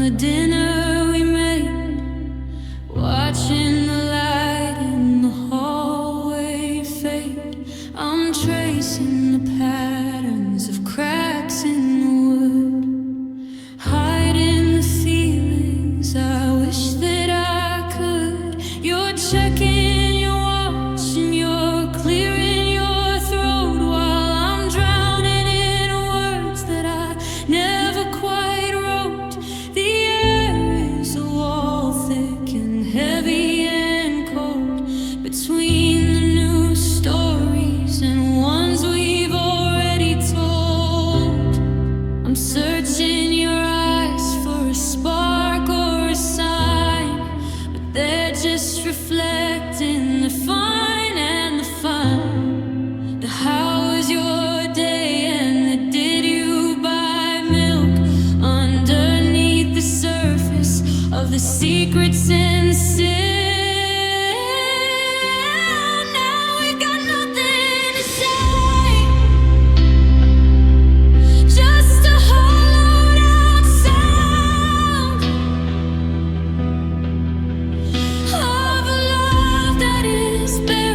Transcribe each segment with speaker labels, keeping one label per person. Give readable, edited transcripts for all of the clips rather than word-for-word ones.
Speaker 1: the dinner we made, watching the light in the hallway fade. I'm tracing the patterns of cracks in the wood, hiding the feelings I wish that I could. You're checking your watch and you're clearing your throat while I'm drowning in words that I never quite wrote. The air is a wall, thick and heavy and cold, between the new stories and ones we've already told. I'm searching your eyes for a spark or a sign, but they're just reflecting the fine and the fine. The how was your day and the did you buy milk underneath the surface of the secrets and sin. Now we've got nothing to say, just a hollowed out sound of a love that is bare.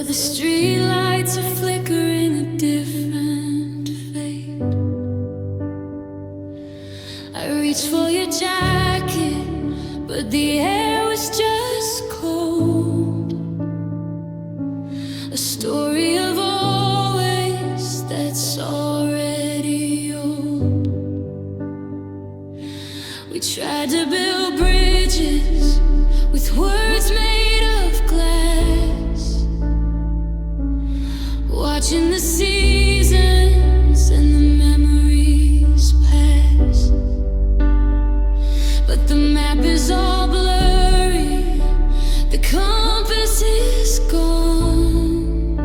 Speaker 1: the streetlights are flickering a different fade. I reached for your jacket, but the air was just cold. A story of always that's already old. We tried to build bridges with words made of glass, watching the seasons and the memories pass. But the map is all blurry, the compass is gone,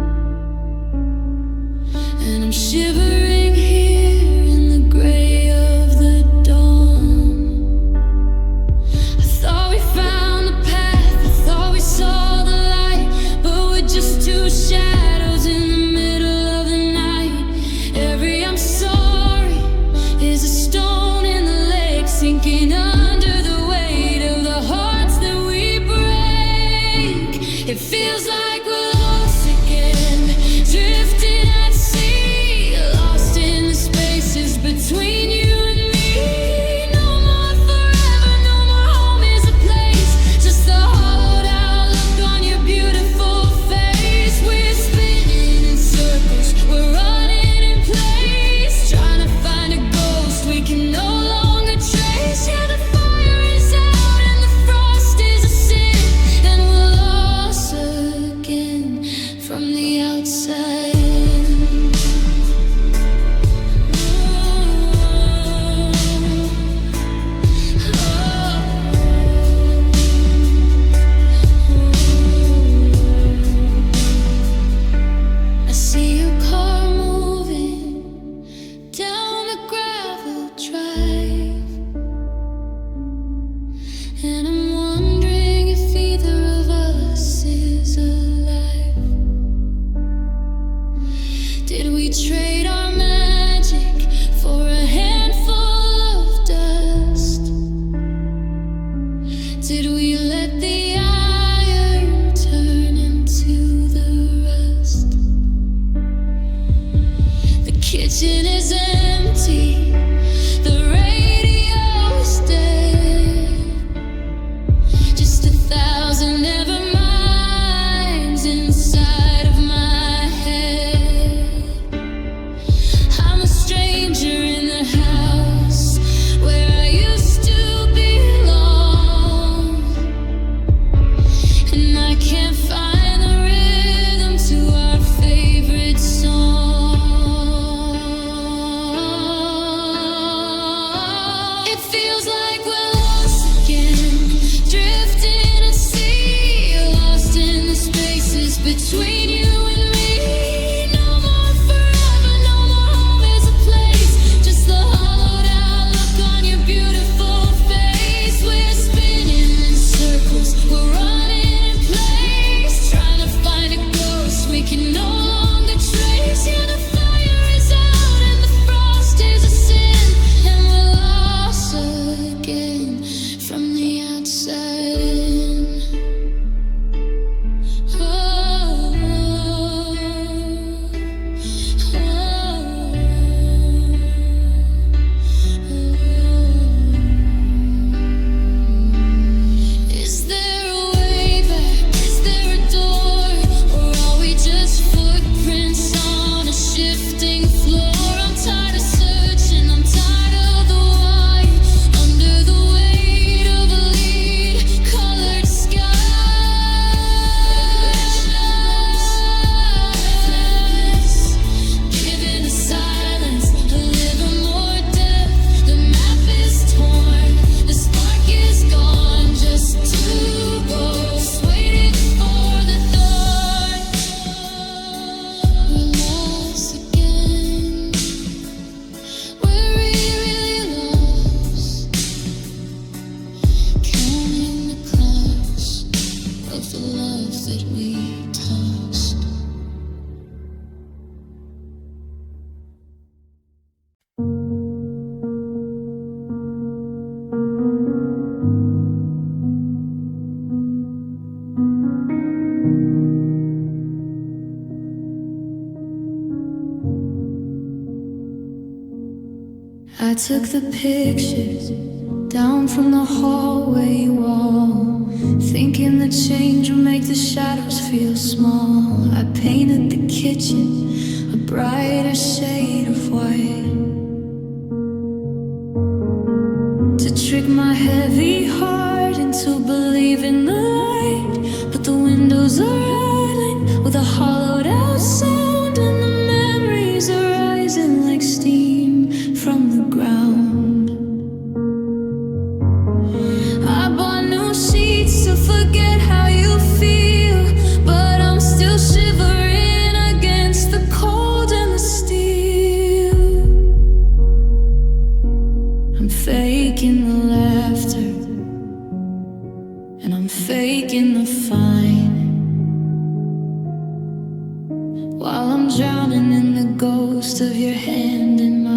Speaker 1: and I'm shivering here in the gray of the dawn. I thought we found the path, I thought we saw the light, but we're just two shadows in the middle of the night. Every I'm sorry is a stone in the lake, sinking under the weight of the hearts that we break. It feels like we're lost again, drifting at sea, lost in the spaces between you and me. No more forever, no more home is a place, just the hollowed out look on your beautiful face. We're spinning in circles, we're running in place, trying to find a ghost we can no longer trace. Yeah, the fire is out and the frost is a sin, and we're lost again from the outside in. I see your car moving down the gravel drive, and I'm wondering if either of us is alive. Did we trade our magic for a handful of dust? Did we let the iron turn into the rust? The kitchen is empty, the radio is dead, just 1,000 never minds inside of my head. I'm a stranger in the house where I used to belong, and I can't find the rhythm to our favorite song. It feels like we're lost again, drifting at sea, lost in the spaces between you and me. No more forever, no more home is a place, just the hollowed out look on your beautiful face. We're spinning in circles, we're running in place, trying to find a ghost we can no longer trace. Yeah, the fire is out and the frost is a sin, and we're lost again from the outside in. Is there a way back? Is there a door? Or are we just footprints on a shifting floor? I'm tired of searching, I'm tired of the wine under the weight of a lead-colored sky. Given the silence, a little more depth. The map is torn, the spark is gone. Just two ghosts waiting for the dawn. We're lost again. We're really lost, counting the cost of the love that we tossed. I took the pictures down from the hallway wall, thinking the change would make the shadows feel small. I painted the kitchen a brighter shade of white to trick my heavy heart into believing the light. But the windows are rattling with a hollowed out sound, and the memories are rising like steam from the ground. I bought new sheets to forget how you feel, but I'm still shivering against the cold and the steel. I'm faking the laughter, and I'm faking the fine, while I'm drowning in the ghost of your hand in mine.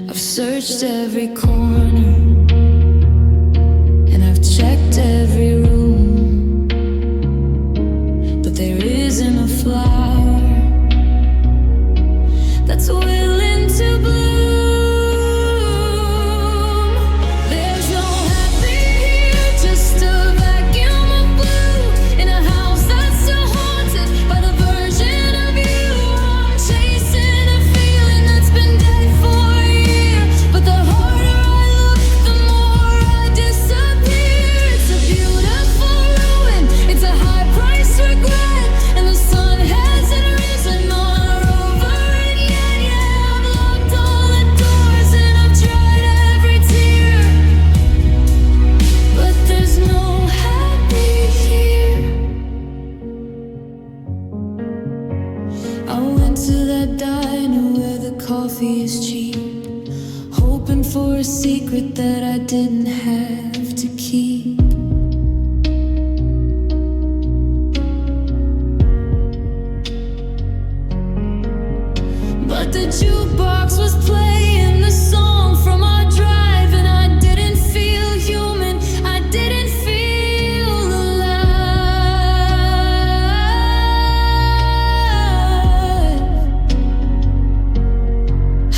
Speaker 1: I've searched every corner, and I've checked every room, but there isn't a flower that's willing to bloom. There's no happy here, just a vacuum of blue in a house that's still haunted by the version of you. I'm chasing a feeling that's been dead for a year, but the harder I look, the more I disappear. It's a beautiful ruin, it's a high-priced regret, and the sun hasn't risen on or over it yet. Yeah, I've locked all the doors and I've tried every tear, but there's no happy here. I went to that diner where the coffee is cheap, hoping for a secret that I didn't have to keep. But the jukebox was playing the song from our drive, and I didn't feel human, I didn't feel alive.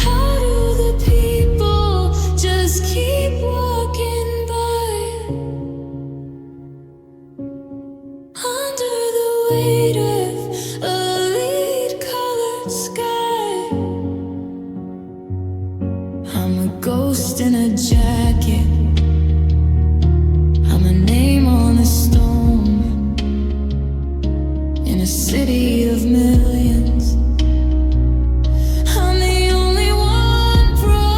Speaker 1: How do the people just keep walking by under the weight of a lead-colored sky? I'm a ghost in a jacket, I'm a name on a stone in a city of millions. I'm the only one prone.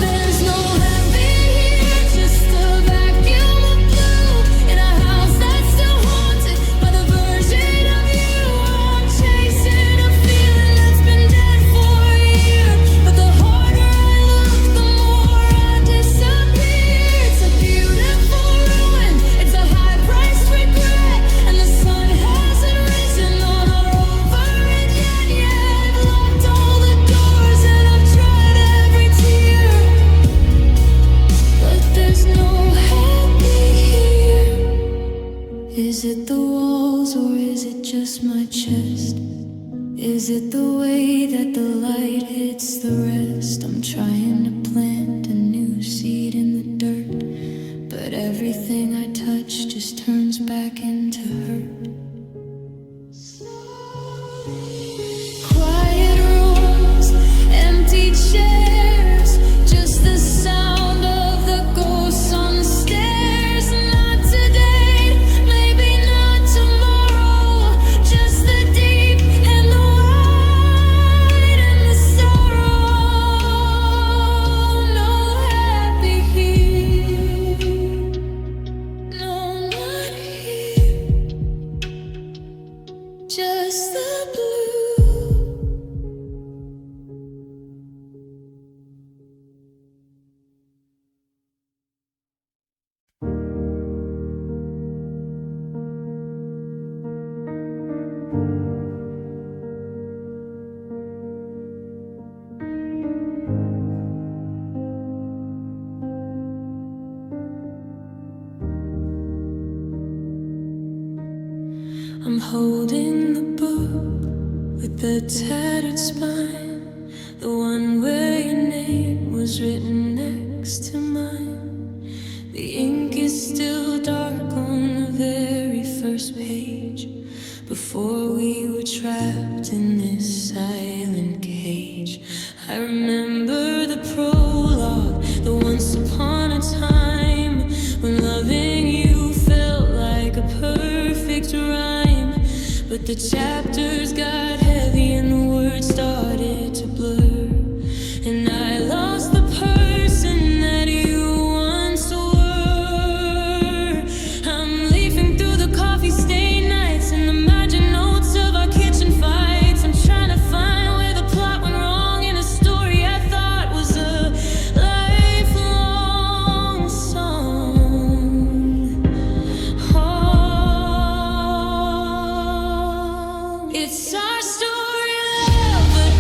Speaker 1: There's no happy here, just a vacuum of blue in a house that's still haunted by the version of you. I'm chasing a feeling that's been dead for a year, but the harder I look, the more I disappear. It's a beautiful ruin, it's a high-priced regret, and the sun hasn't risen on or over it yet. Yeah, I've locked all the doors and I've tried every tear, but there's no happy here. Is it the walls or is it just my chest? Is it the way that the light hits the rest? I'm trying to plant a new seed in the dirt, but everything I touch just turns back into hurt. Quiet rooms, empty chairs, just the sound of the ghosts on the stairs. Not today, maybe not tomorrow, just the deep and the wide and the sorrow. No happy here, no, not here, just the blue. I'm holding the book The tattered spine, the one where your name was written next to mine. The ink is still dark on the very first page, before we were trapped in this silent cage. I remember the prologue, the once upon a time, when loving you felt like a perfect rhyme. But the chapters got heavy and the words started to blur, and I lost the person that you once were. I'm leafing through the coffee stained nights and imagine notes of our kitchen fights. I'm trying to find where the plot went wrong in a story I thought was a lifelong song. Oh, it's our story, love, but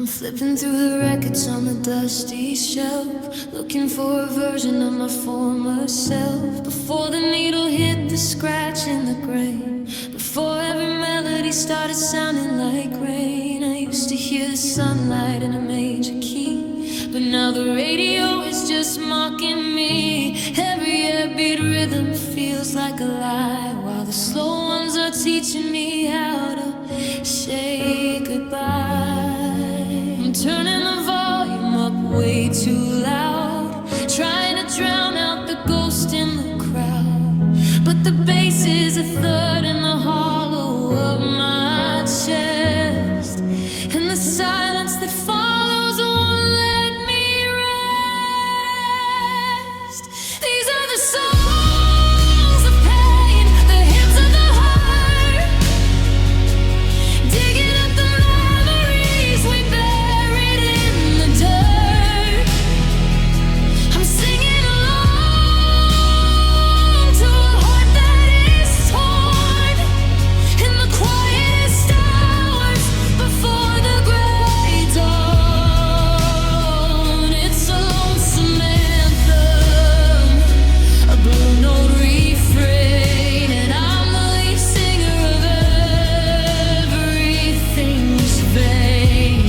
Speaker 1: Flipping through the records on the dusty shelf, looking for a version of my former self. Before the needle hit the scratch in the grain, before every melody started sounding like rain. I used to hear the sunlight in a major key, but now the radio is just mocking me. Every airbeat rhythm feels like a lie, while the slow ones are teaching me how to say goodbye. I'm turning the volume up way too loud, trying to drown out the ghost in the crowd. But the bass is a third in the hollow of my chest, and the silence that follows won't let me rest. These are the songs of pain, the hymns of the heart, digging up the memories we buried in the dirt. I'm singing along to a heart that is torn in the quietest hours before the gray dawn. It's a lonesome anthem, a blue note refrain, and I'm the lead singer of everything's vain.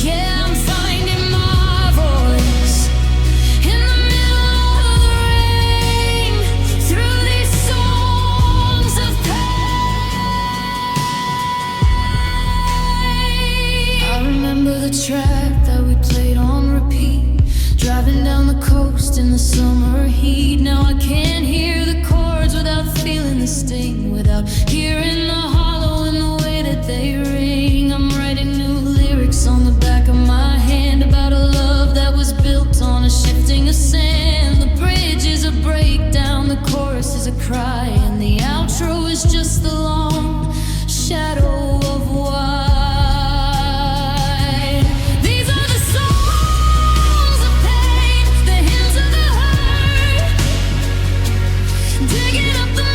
Speaker 1: Yeah, I'm finding my voice in the middle of the rain, through these songs of pain. I remember the track that we played on repeat, driving down the coast in the summer heat. Now I can't hear the chords without feeling the sting, without hearing the hollow in the way that they ring. I'm writing new lyrics on the back of my hand about a love that was built on a shifting of sand. The bridge is a breakdown, the chorus is a cry, and the outro is just the long shadow of white. These are the songs of pain, the hymns of the heart, digging up the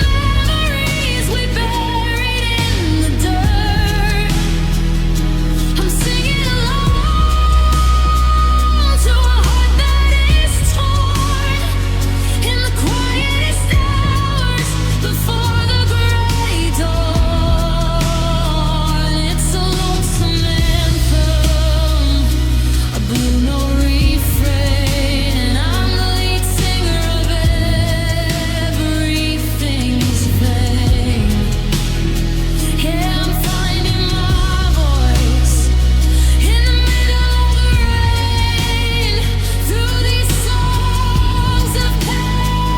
Speaker 1: memories we buried in the dirt. I'm singing along to a heart that is torn in the quietest hours before the gray dawn. It's a lonesome anthem, a blue note refrain, and I'm the lead singer of everything's vain. Yeah, I'm finding my voice in the middle of the rain, through these songs of pain.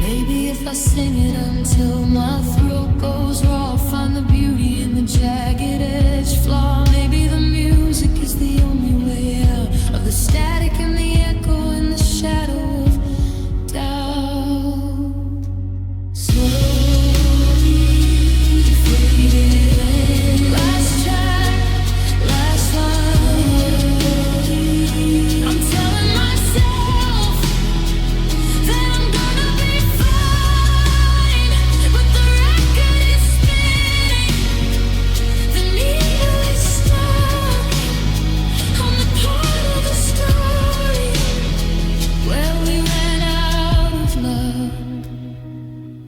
Speaker 1: Maybe if I sing it until my throat goes raw, I'll find the beauty in the jagged edge flaw. Maybe the music is the only way out of the static and the echo and the shadow of doubt. Slowly fading. Last track, last line. I'm telling myself that I'm gonna be fine, but the record is spinning, the needle is stuck on the part of the story where we ran out of love.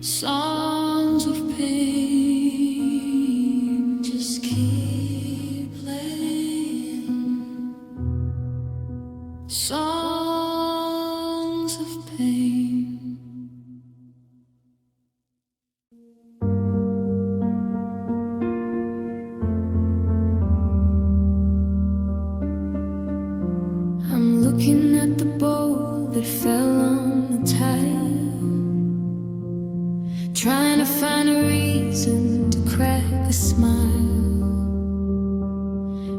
Speaker 1: Songs of pain just keep playing. Songs of pain. I'm looking at the bowl that fell on the tile, trying to find a reason to crack a smile.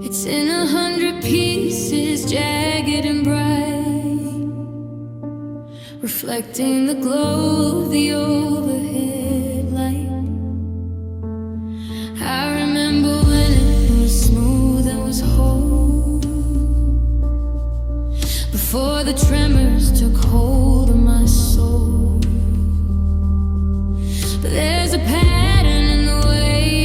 Speaker 1: It's in 100 pieces, jagged and bright, reflecting the glow of the overhead light. I remember when it was smooth and was whole, before the tremors took hold of my soul. But there's a pattern in the way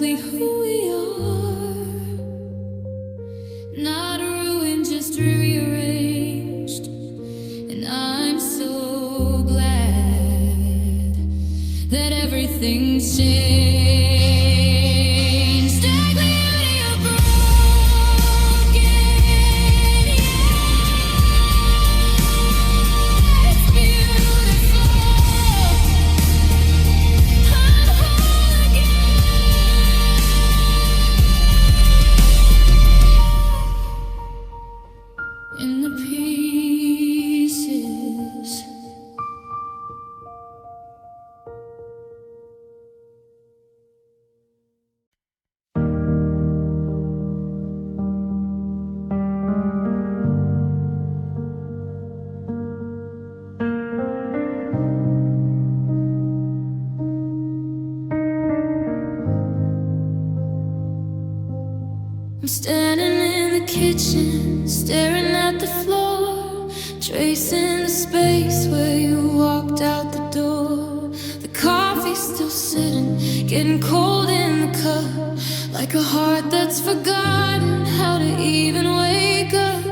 Speaker 1: exactly who we are. Not ruined, just rearranged. And I'm so glad that everything's changed. Take me out of your broken, yeah, it's beautiful. I'm whole again. In the pieces. I'm standing in the kitchen, staring at the floor, tracing the space where you walked out the door. The coffee's still sitting, getting cold in the cup, like a heart that's forgotten how to even wake up.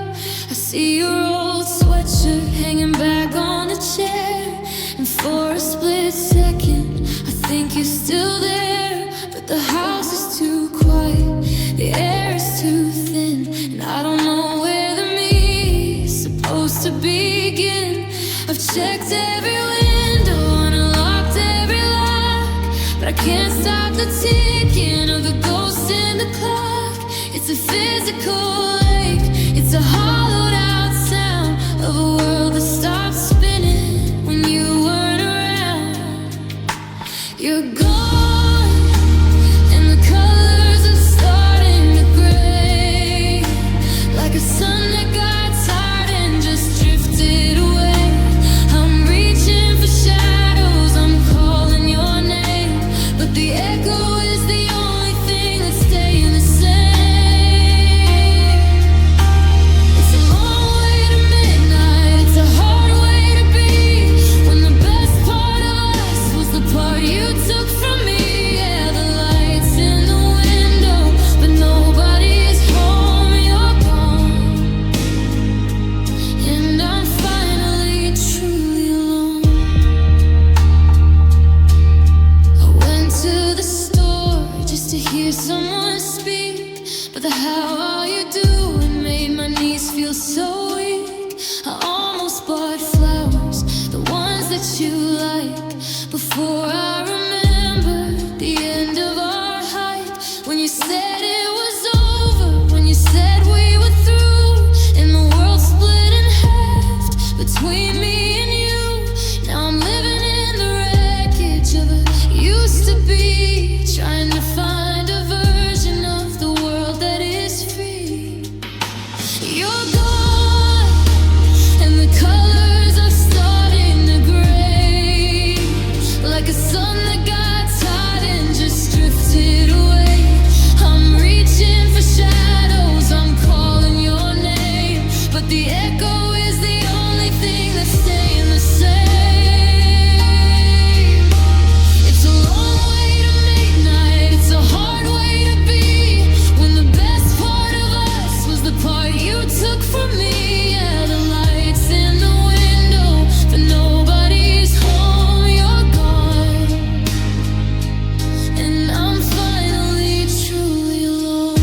Speaker 1: I see your old sweatshirt hanging back on the chair, and for a split second I think you're still there. But the house is too quiet, the air is too thin, and I don't know where the me's supposed to begin. I've checked every window and unlocked every lock, but I can't stop the ticking of the ghost in the clock. It's a physical ache, it's a hollowed out sound of a world that stopped spinning when you weren't around. You're gone. Like a sun that got tired and just drifted away. I'm reaching for shadows, I'm calling your name, but the echo is the only thing that's staying the same. It's a long way to midnight, it's a hard way to be, when the best part of us was the part you took from me. Yeah, the lights in the window, but nobody's home, you're gone. And I'm finally truly alone. I went to the store just to hear someone speak, but the how are you doing made my knees feel so weak. I almost bought flowers, the ones that you like, before I remembered the end of our hype. When you said it was over, when you said we were through, and the world split in half between me and you. Now I'm living in the wreckage of a used to be, trying to find a version of the world that is free. You're gone, and the colors are starting to gray, like a sun that got tired and just drifted away. I'm reaching for shadows, I'm calling your name, but the echo is the only thing that's staying the same. It's a long way to midnight, it's a hard way to be, when the best part of us was the part you took from me. Yeah, the lights in the window, but nobody's home, you're gone. And I'm finally truly alone.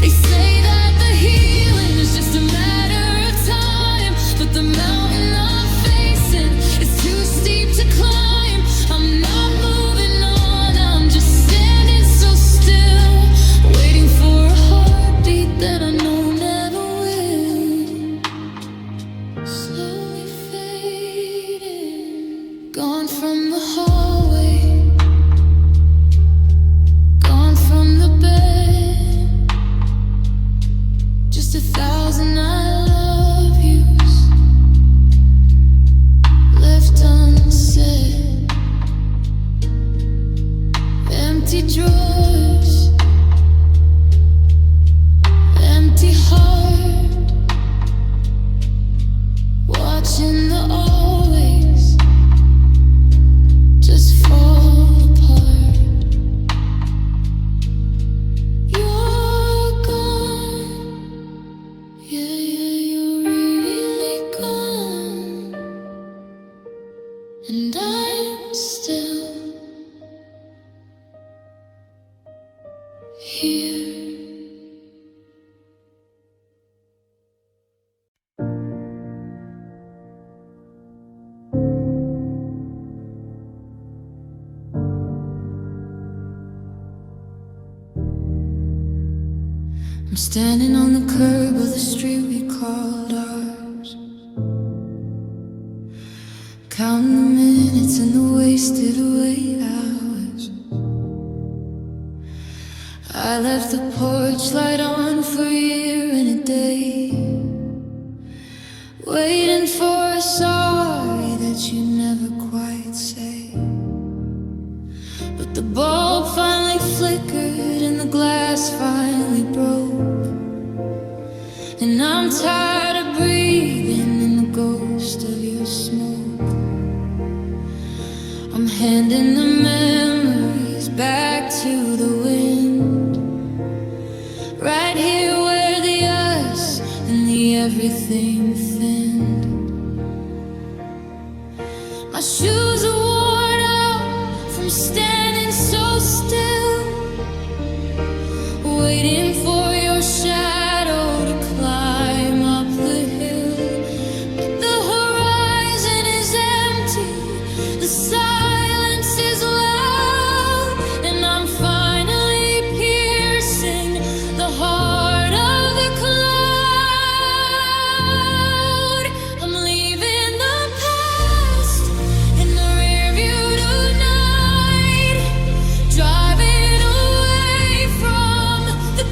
Speaker 1: They say that the healing is just a matter of time, but the mountain I'm facing is too steep to climb. I'm not moving on, I'm just standing so still, waiting for a heartbeat that I know never will. Slowly fading, gone from the hallway, gone from the bed. Just 1,000 I love yous left unsaid. Empty drawers, empty heart, watching the always just fall apart. here. I'm standing on the curb of the street we called ours, counting the minutes and the wasted away hours. I left the porch light on for a year and a day, waiting for a sorry that you never quite say. But the bulb finally flickered and the glass finally broke, and I'm tired of breathing in the ghost of your smoke. I'm handing the memories back to the wind, right here where the us and the everything thinned. My shoes are worn out from standing so still, waiting for your shadow to climb up the hill. But the horizon is empty, the silence is loud, and I'm finally piercing the heart of the cloud. I'm leaving the past in the rear view tonight, driving away from the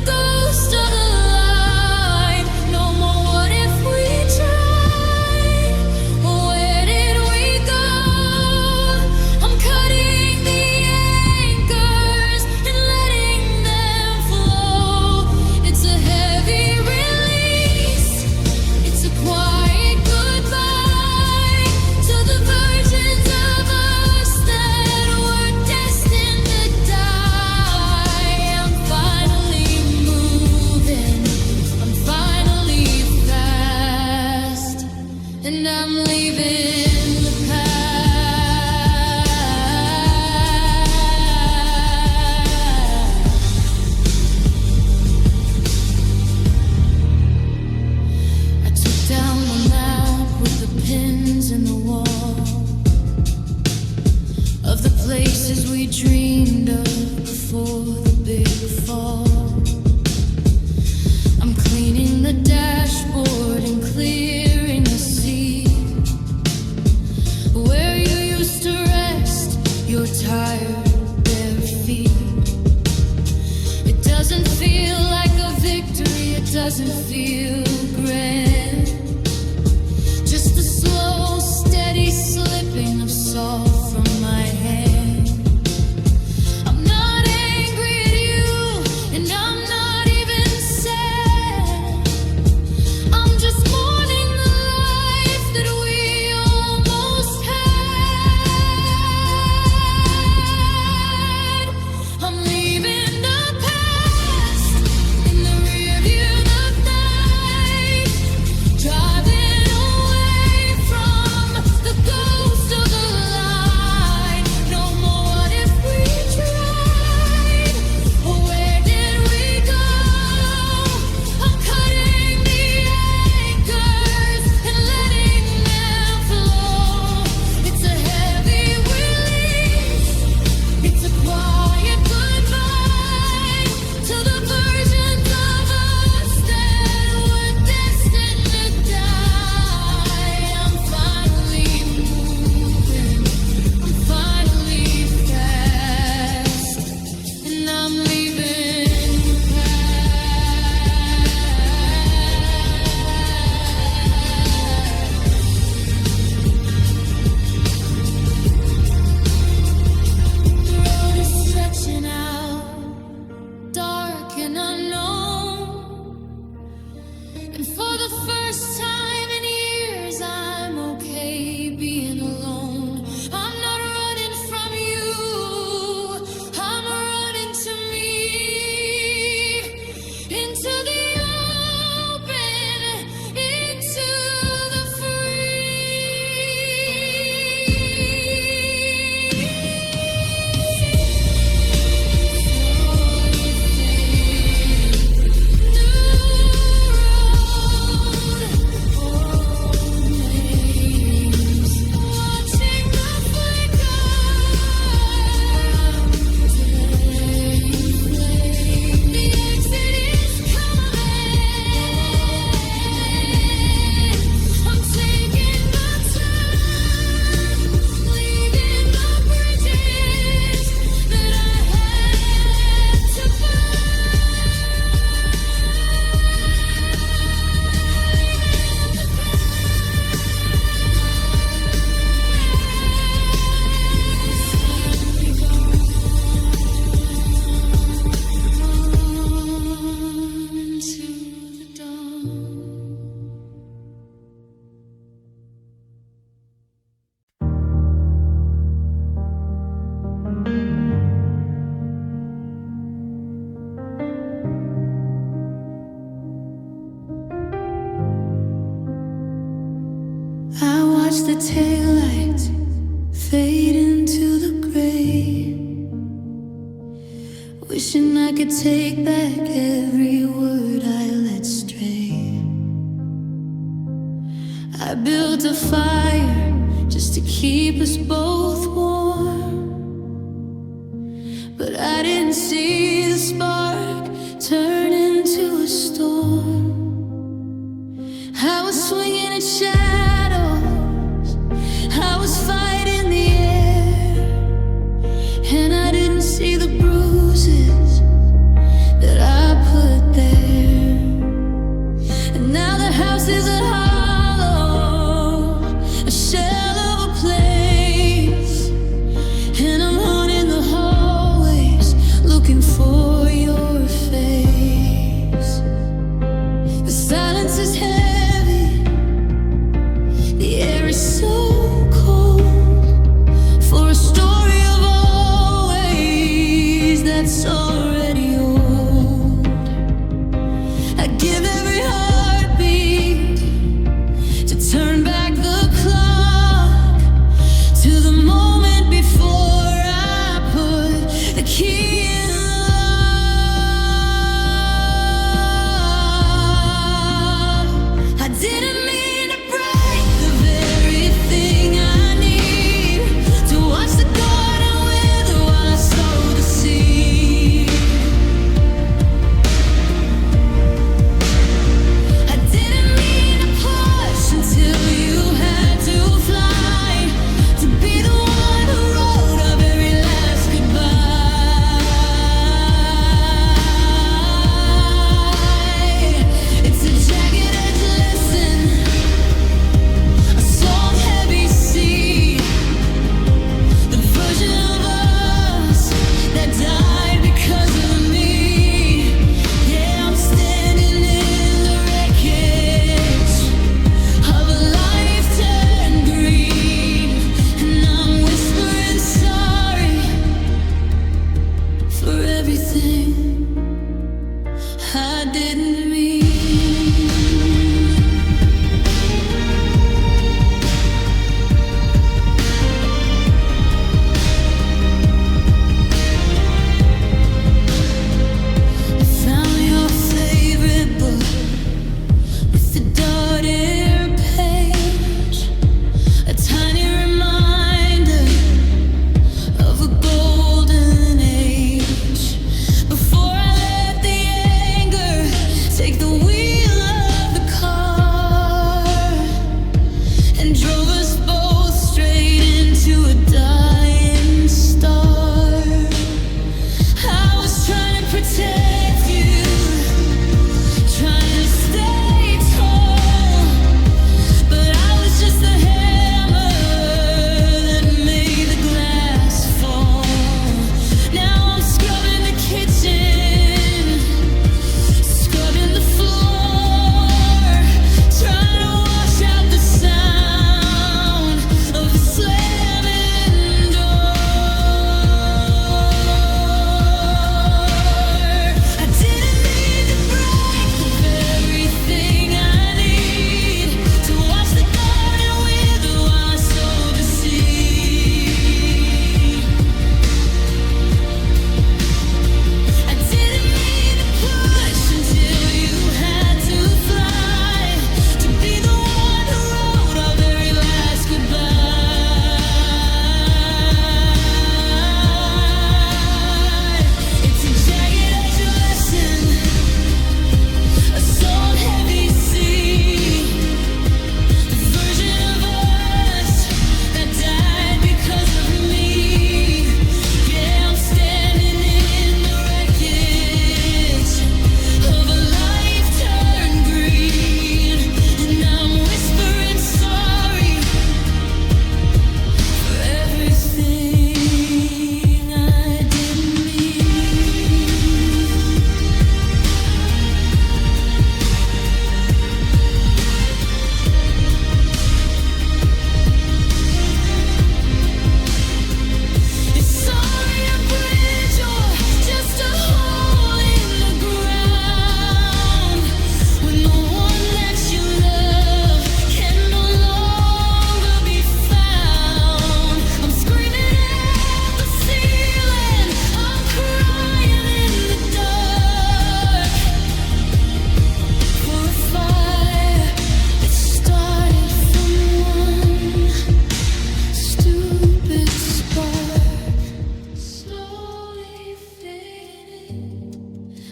Speaker 1: wishing I could take back every word I let stray. I built a fire just to keep us both warm, but I didn't see the spark turn into a storm. I was swinging at shadows, I was fighting the air, and I didn't see the bruises that I put there. And now the house is a hollow, a shell of a place, and I'm haunting the hallways looking for your face. The silence is heavy, the air is so cold, for a story of always that's already old. I give every heartbeat to turn back the clock to the moment before I put the key in the lock. I didn't mean to break the very thing I need, to watch the garden wither while I sow the seed. I didn't mean to push until you had to fly, to be the one who wrote our very last goodbye. It's a jagged edge lesson, a song heavy seed, the version of us that died because of me. Yeah, I'm standing in the wreckage of a life turned green, and I'm whispering sorry for everything I didn't mean. I found your favorite book with the dotted page, a tiny reminder of a golden age.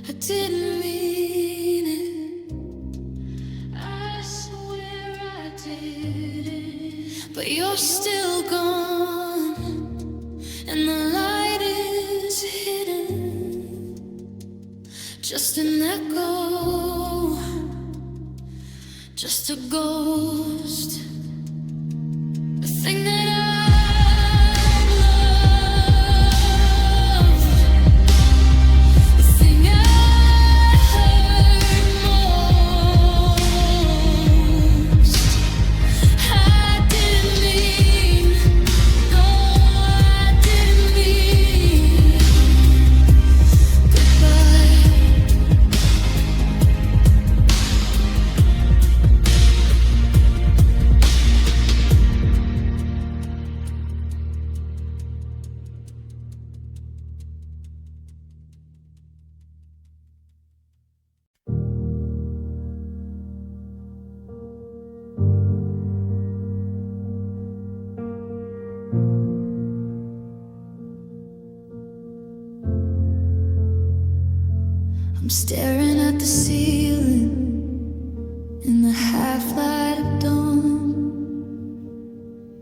Speaker 1: I didn't mean it, I swear I didn't. But you're still gone, and the light is hidden. Just an echo, just a ghost, a thing that I love, the thing I hurt most. I didn't mean, no, I didn't mean goodbye. I'm staring at the ceiling in the half-light of dawn,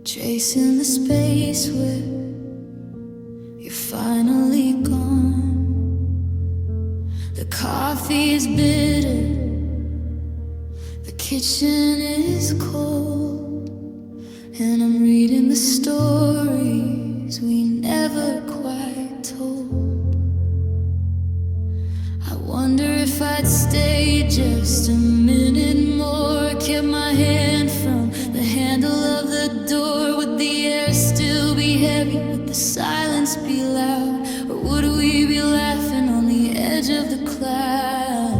Speaker 1: tracing the space where you're finally gone. The coffee is bitter, the kitchen is cold, and I'm reading the stories we never quite told. I wonder if I'd stay just a minute more, kept my hand from the handle of the door. Would the air still be heavy? Would the silence be loud? Or would we be laughing on the edge of the cloud?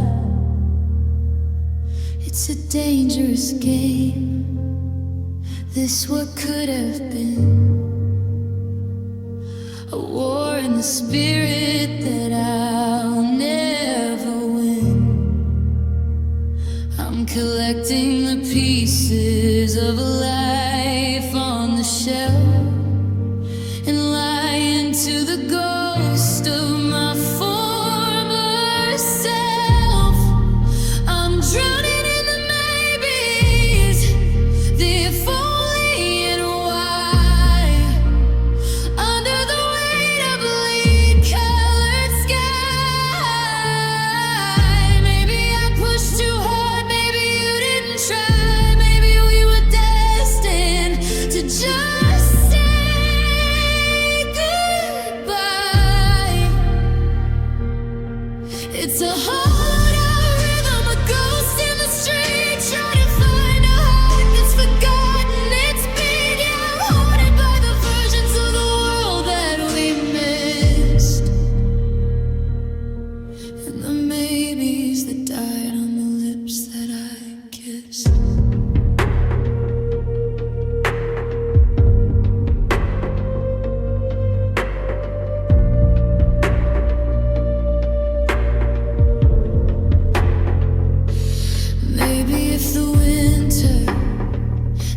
Speaker 1: It's a dangerous game, this what could have been. A war in the spirit that I'll never win. I'm collecting the pieces of a life on the shelf and lying to the ghost of my former self. I'm drowning in the maybes, the if only and why. Under the weight of bleed-colored sky. Maybe I pushed too hard, maybe you didn't try. Maybe we were destined to just say goodbye. It's a hollow-out rhythm, a ghost in the street, trying to find a heart that's forgotten its beat. Yeah, I'm haunted by the versions of the world that we missed, and the maybes that died on the lips that I kissed. Maybe if the winter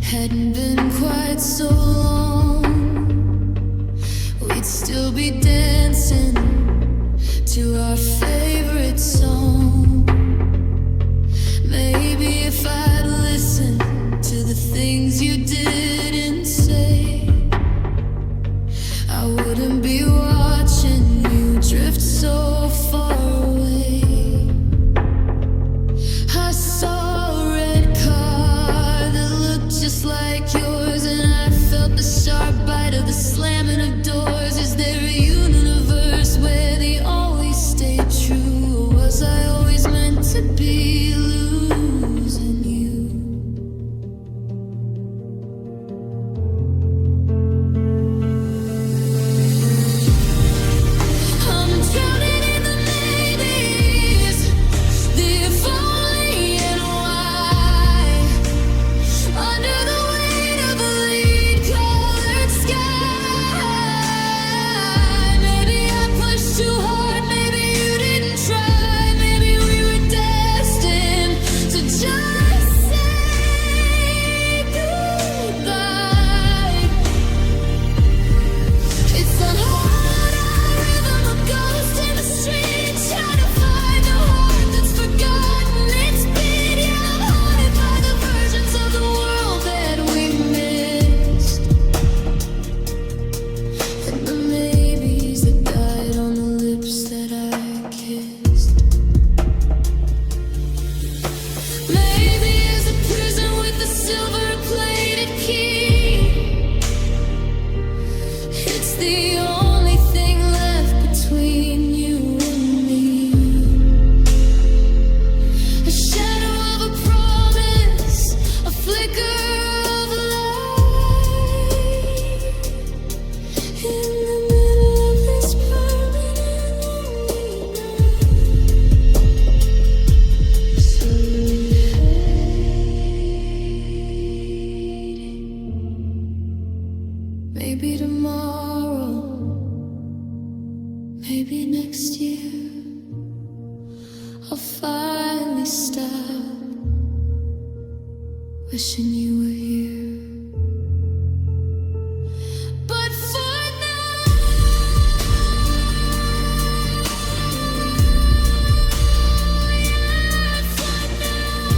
Speaker 1: hadn't been quite so long, we'd still be dancing to our favorite song. Maybe if I'd listened to the things you didn't say, I wouldn't be watching you drift so far away. I saw a red car that looked just like yours, and I felt the sharp bite of the slamming of doors. Is there a universe where they always stay true, or was I Maybe next year I'll finally stop wishing you were here. But for now, yeah, for now,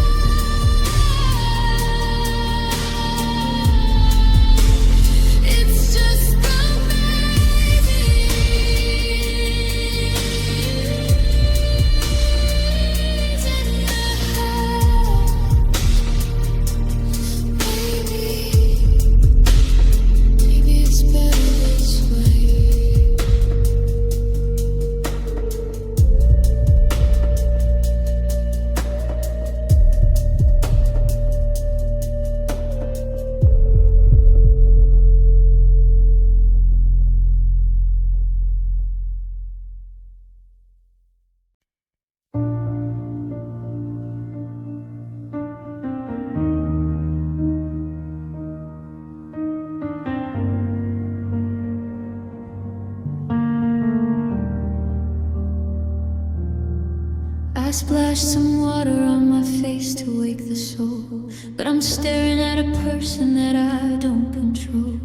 Speaker 1: it's just the I splashed some water on my face to wake the soul, but I'm staring at a person that I don't control.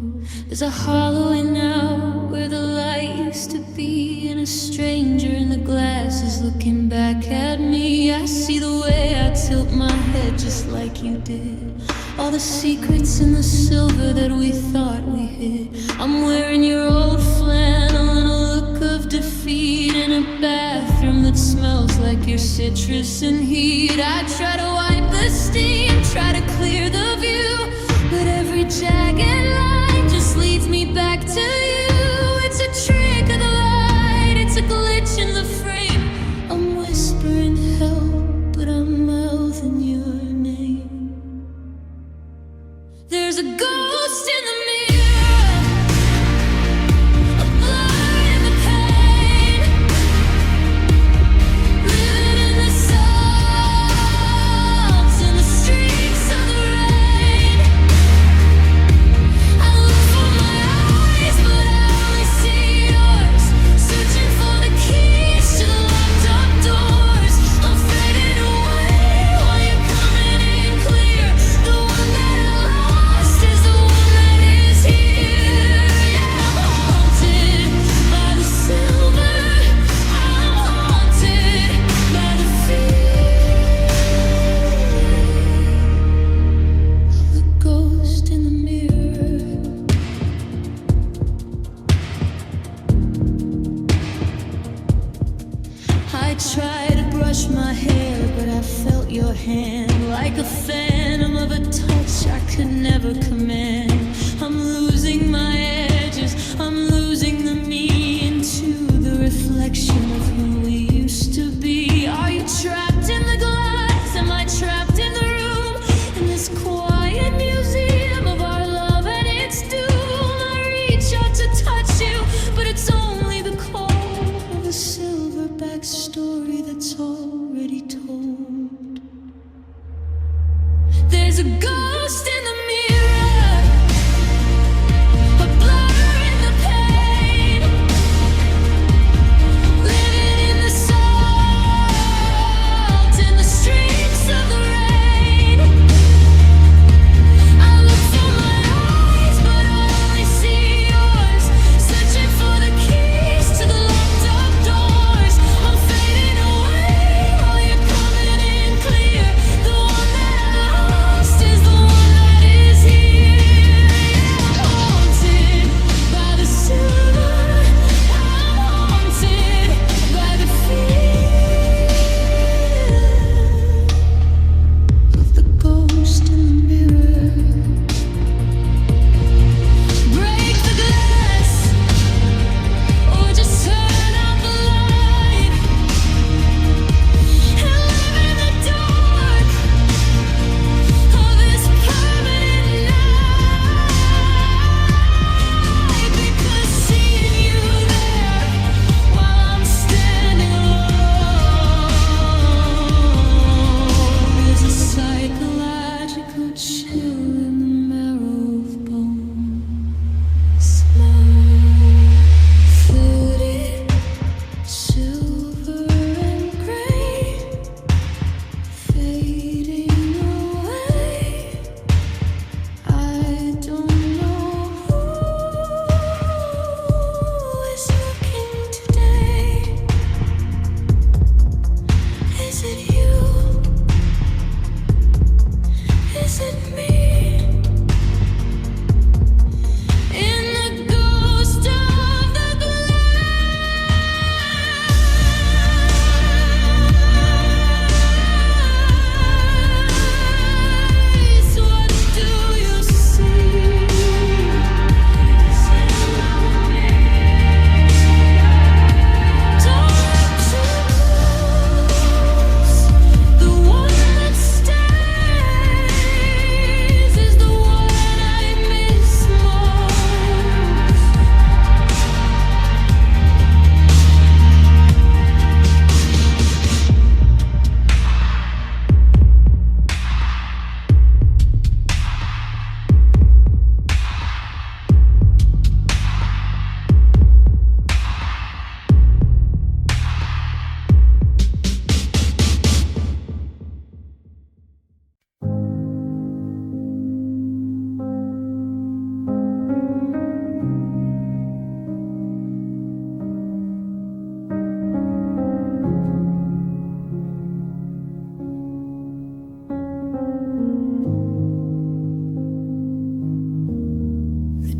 Speaker 1: There's a hallway now where the light used to be, and a stranger in the glass is looking back at me. I see the way I tilt my head just like you did, all the secrets in the silver that we thought we hid. I'm wearing your old flannel and a look of defeat in a bathroom that smells like your citrus and heat. I try to wipe the steam, try to clear the view, but every jagged line just leads me back to you. It's a trick of the light, it's a glitch in the frame. I'm whispering help, but I'm mouthing your name. There's a ghost in the mirror, a blur in the pain, living in the songs and the streaks of the rain. I look for my eyes, but I only see yours, searching for the keys to the locked up doors. I'm fading away while you're coming in clear. The one that I lost is the one that is here. Yeah, I'm haunted by the silver, I'm haunted by the fear of the ghost in the mirror. I tried to brush my hair, but I felt your hand like a phantom of a touch I could never command. I'm losing my edges, I'm losing the me into the reflection of who we used to be. Are you trapped in the glass? Am I trapped in the room? In this quiet museum of our love and its doom, I reach out to touch you, but it's only the cold of a silverback story that's already told. There's a ghost in the mirror, a blur in the pain, living in the salt and the streaks of the rain. I look for my eyes, but I only see yours, searching for the keys to the locked up doors. I'm fading away while you're coming in clear. The one that I lost is the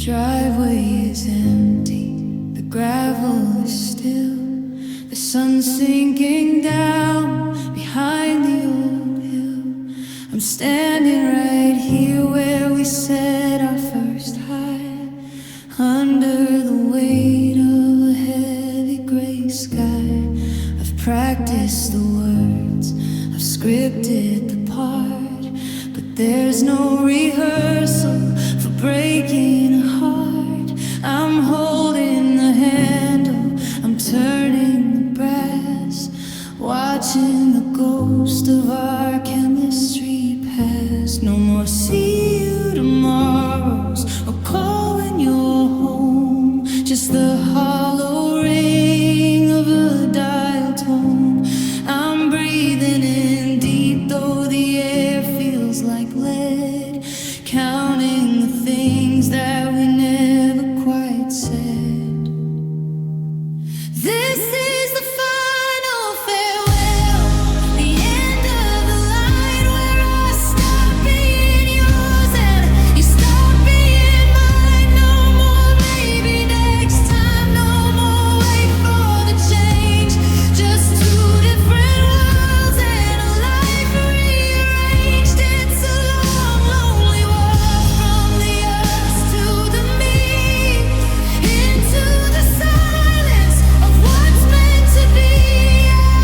Speaker 1: driveway is empty, the gravel is still. The sun's sinking down behind the old hill. I'm standing right here where we set our first high, under the weight of a heavy gray sky. I've practiced the words, I've scripted the part, but there's no rehearsal for breaking a heart. I'm holding the handle, I'm turning the brass, watching the ghost of our chemistry pass. No more see you tomorrows or call when you're home, just the hollow ring of a dial tone. I'm breathing in deep though the air feels like lead, counting the things that we never quite said. This is the final farewell, the end of the line where I stop being yours and you stop being mine. No more maybe next time, no more wait for the change. Just two different worlds and a life rearranged. It's a long, lonely walk from the us to the me, into the silence of what's meant to be.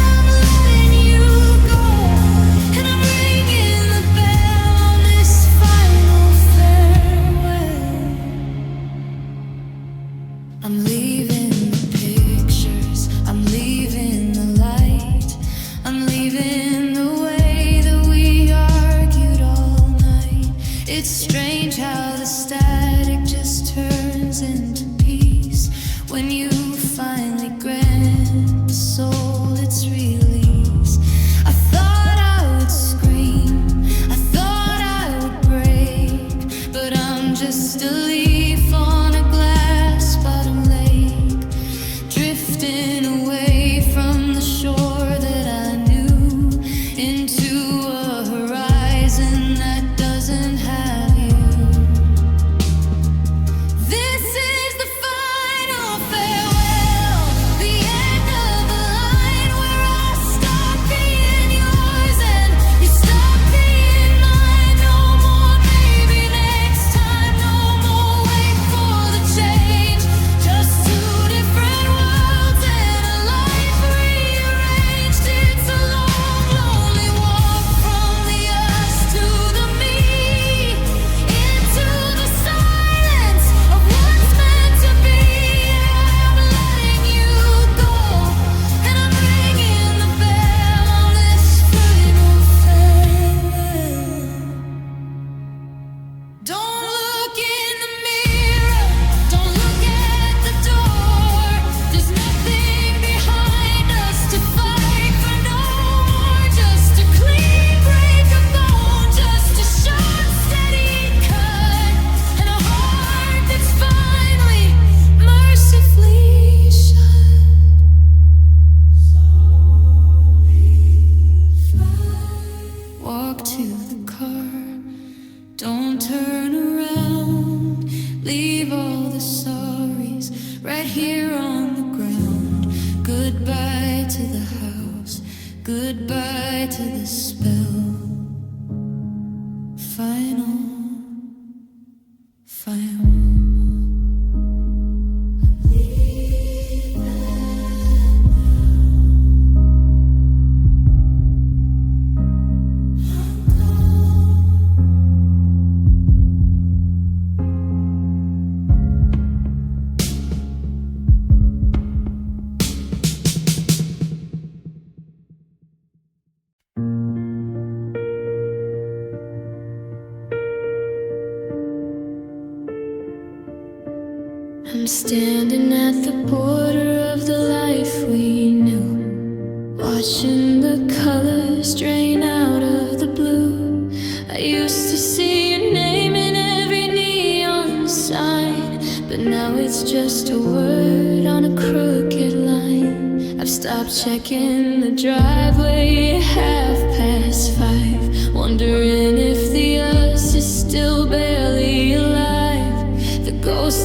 Speaker 1: I'm letting you go, and I'm ringing the bell on this final farewell. I'm leaving the pictures, I'm leaving the light, I'm leaving the way that we argued all night. It's strange how the static just turns into peace when you finally grant the soul its release. I thought I would scream, I thought I would break, but I'm just a leaf on a glass bottom lake, drifting away from the shore that I knew, into a horizon that doesn't have you. This is the final farewell, the end of the line where I stop being yours and you stop being mine. No more maybe next time, no more wait for the change. Just two different worlds and a life rearranged. It's a long, lonely walk from the us to the me, into the silence of what's meant to be. I'm letting you go, and I'm ringing the bell on this final farewell. Don't look in the mirror, don't look at the door. There's nothing behind us to fight for no more. Just a clean break of bone, just a short, steady cut, and a heart that's finally, mercifully shut. Walk to the car, don't turn around. Leave all the sorries right here on the ground. Goodbye to the house, goodbye to the spell. Final, final. I'm standing at the border of the life we knew, watching the colors drain out of the blue. I used to see your name in every neon sign, but now it's just a word on a crooked line. I've stopped checking the driveway at 5:30, wondering if the us is still barely alive. The ghost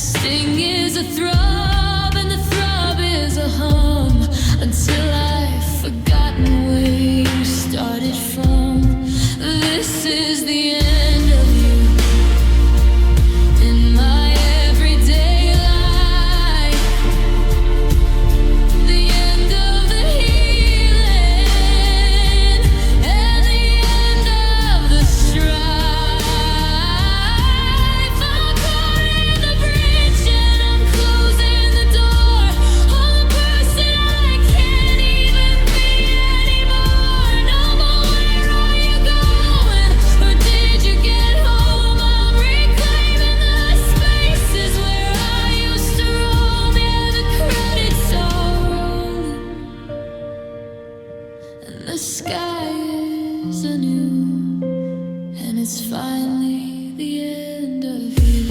Speaker 1: sting is a throb, and the throb is a hum, until I've forgotten where you started from. This is the end of you in my everyday life, the end of the healing, and the end of the strife. I'm calling the bridge and I'm closing the door on the person I can't even be anymore. No more, where are you going? Or did you get home? I'm reclaiming the spaces where I used to roam. Yeah, the credits are rolling, and the sky is anew, and it's finally the end of you.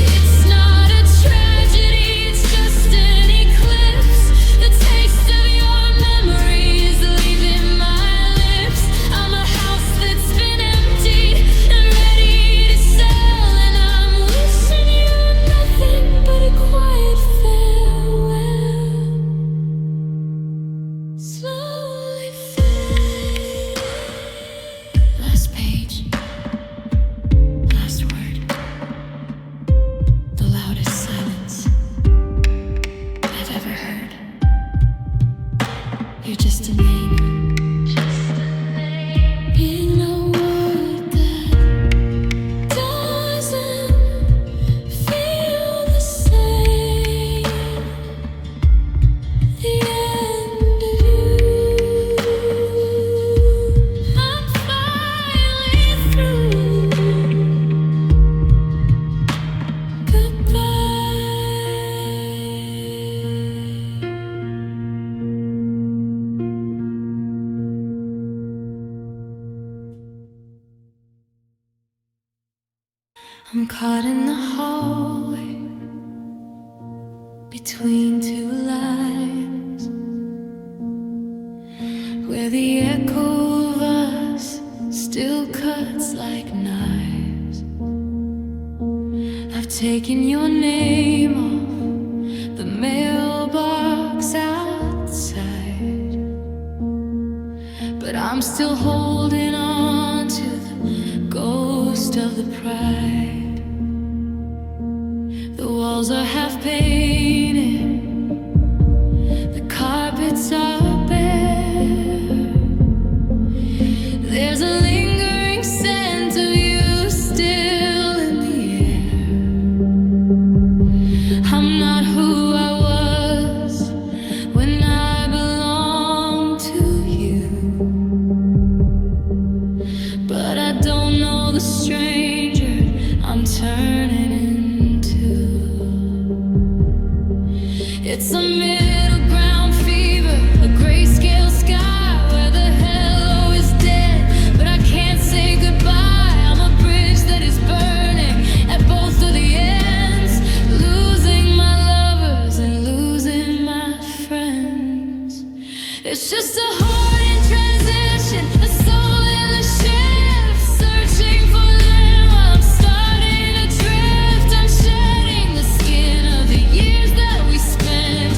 Speaker 1: It's not a tragedy, it's just an eclipse. The taste of your memories leaving my lips. I'm a house that's been emptied and ready to sell, and I'm wishing you nothing but a quiet farewell. Slowly fade. Last page, last word, the loudest silence I've ever heard. You're just a name, in a world that doesn't feel the same. The end of you. I'm finally through. Goodbye. I'm caught in the hallway between two lives, where the echo of us still cuts like knives. I've taken your name off the mailbox outside, but I'm still holding on to the ghost of the pride. The walls are half painted, the carpets are bare. There's a lingering scent of you still in the air. I'm not who I was when I belonged to you, but I don't know the stranger I'm turning into. It's a middle ground fever, a grayscale sky where the hello is dead, but I can't say goodbye. I'm a bridge that is burning at both of the ends, losing my lovers and losing my friends. It's just a heart in transition, a soul in a shift, searching for them while I'm starting to drift. I'm shedding the skin of the years that we spent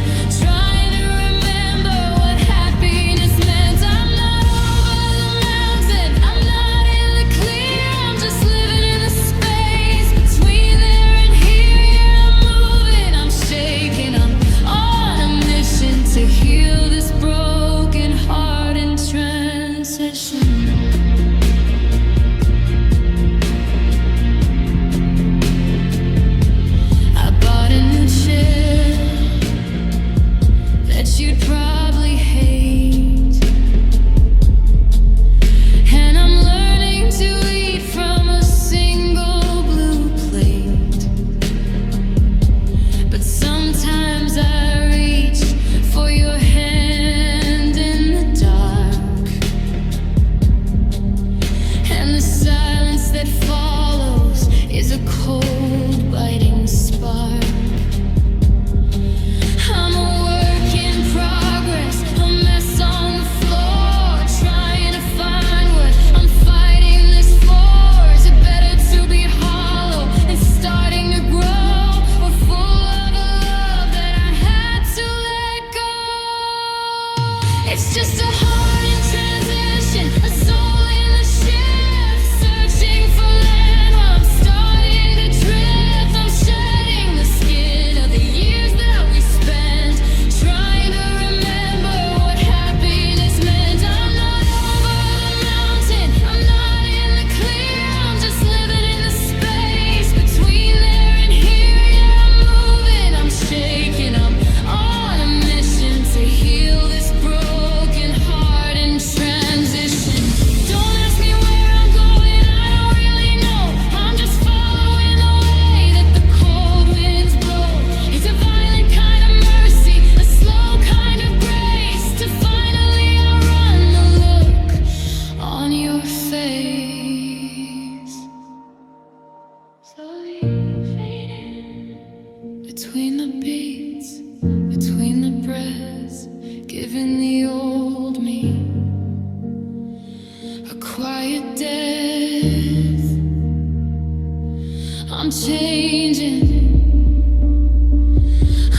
Speaker 1: I'm changing,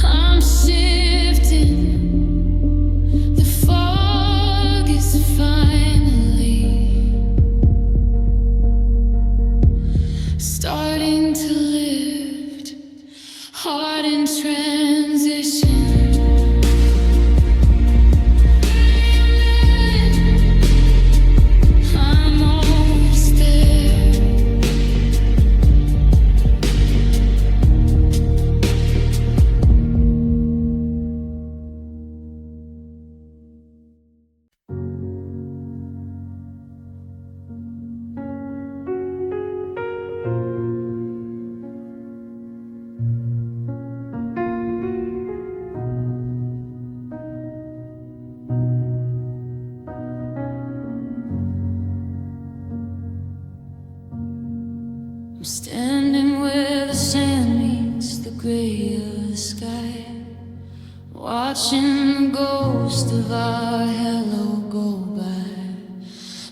Speaker 1: I'm shifting. The fog is finally starting to lift. Heart in transition. I'm almost there. I'm standing where the sand meets the gray of the sky, watching the ghost of our hello go by.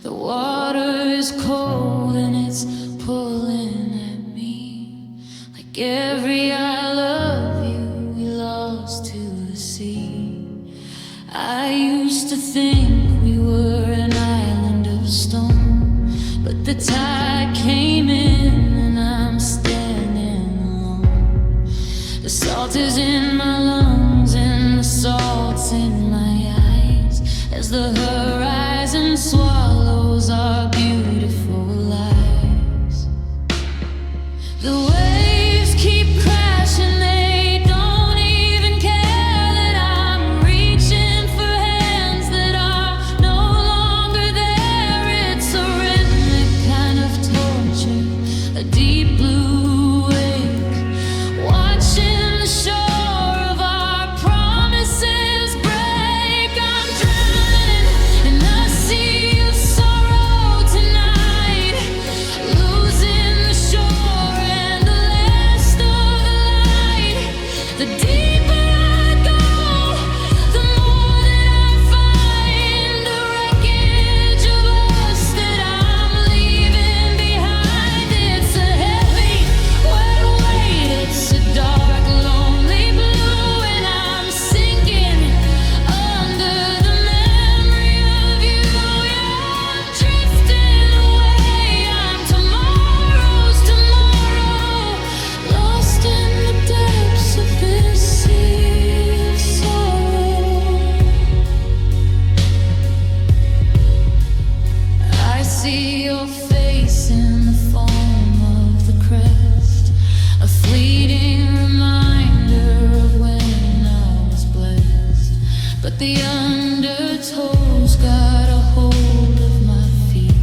Speaker 1: The water is cold and it's pulling at me, like every I love you we lost to the sea. I used to think we were an island of stone, but the tide came in. The salt is in my lungs and the salt's in my eyes, as the horizon swallows our beautiful lives. The waves keep crashing, they don't even care that I'm reaching for hands that are no longer there. It's a rhythmic kind of torture, a deep blue wake, watching the shore of our promises break. I'm drowning in the sea of sorrow tonight, losing the shore and the last of the light. The deeper I go, the more that I find the wreckage of us that I'm leaving behind. It's a heavy, wet weight, it's a dark, lonely blue, and I'm sinking under the memory of you. Yeah, I'm drifting away, I'm tomorrow's tomorrow, lost in the depths of this sea of sorrow. I see your face in the foam of the crest, a fleeting reminder of when I was blessed. But the undertow's got a hold of my feet,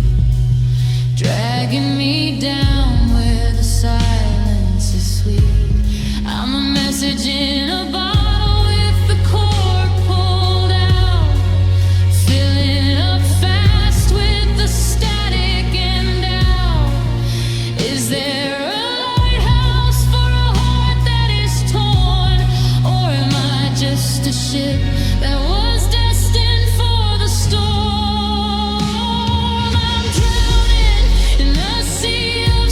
Speaker 1: dragging me down where the silence is sweet. I'm a message in a bottle with the cork pulled out, filling up fast with the static and doubt. Is there a lighthouse for a heart that is torn, or am I just a ship that was destined for the storm? I'm drowning in the sea of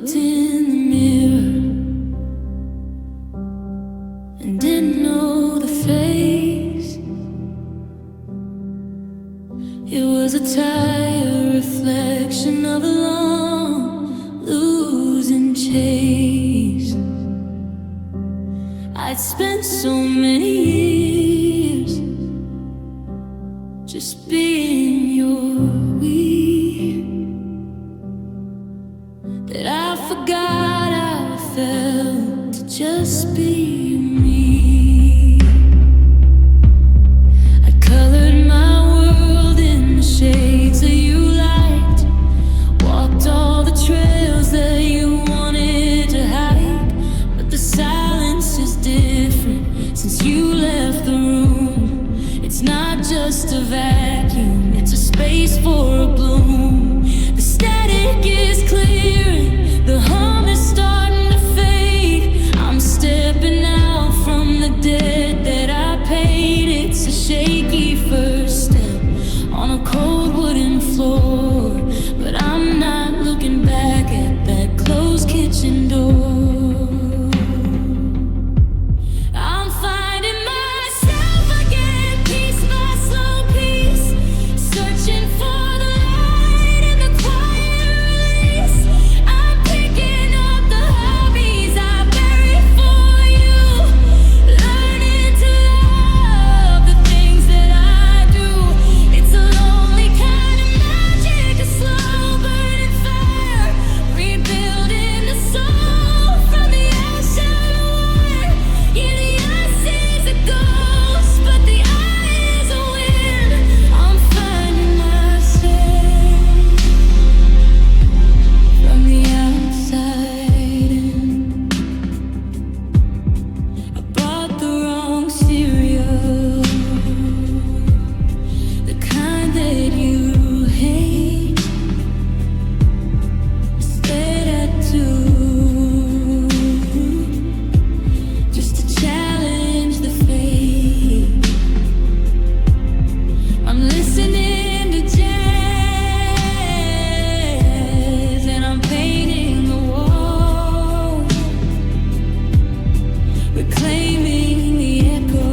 Speaker 1: looked in the mirror and didn't know the face. It was a tired reflection of a long losing chase. I'd spent so many years just being your we, that I forgot how it felt to just be me. I colored my world in the shades that you liked, walked all the trails that you wanted to hide, but the silence is different since you left the room. It's not just a vacuum, it's a space for a bloom. The static is clearing, the hum is starting to fade. I'm stepping out from the debt that I paid. It's a shaky first step on a cold wooden floor, but I'm not looking back at that closed kitchen door. Reclaiming the echo.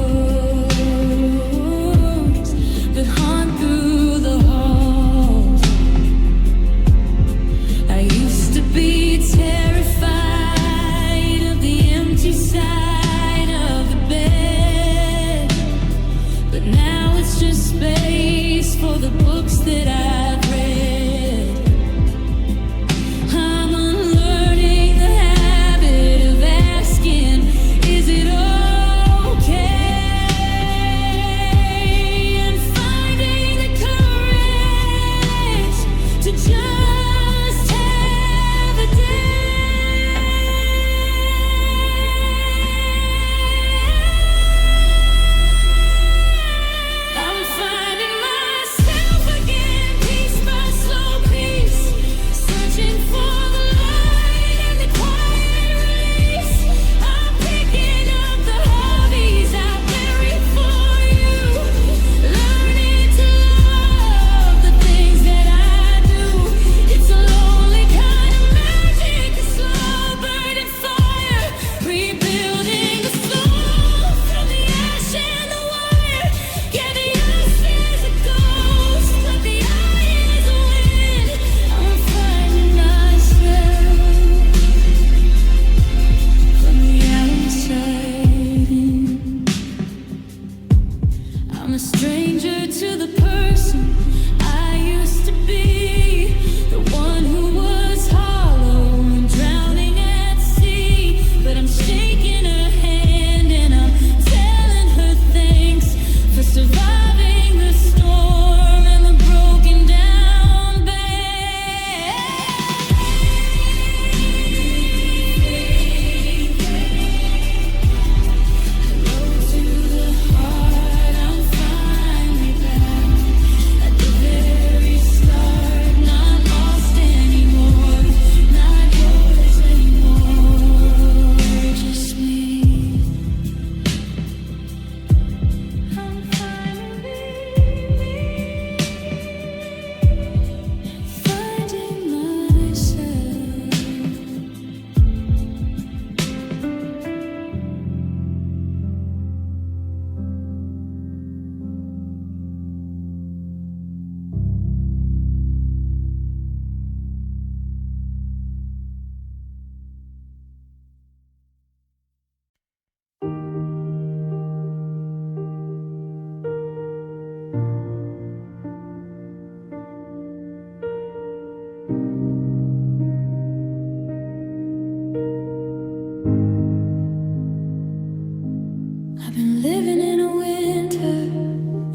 Speaker 1: I've been living in a winter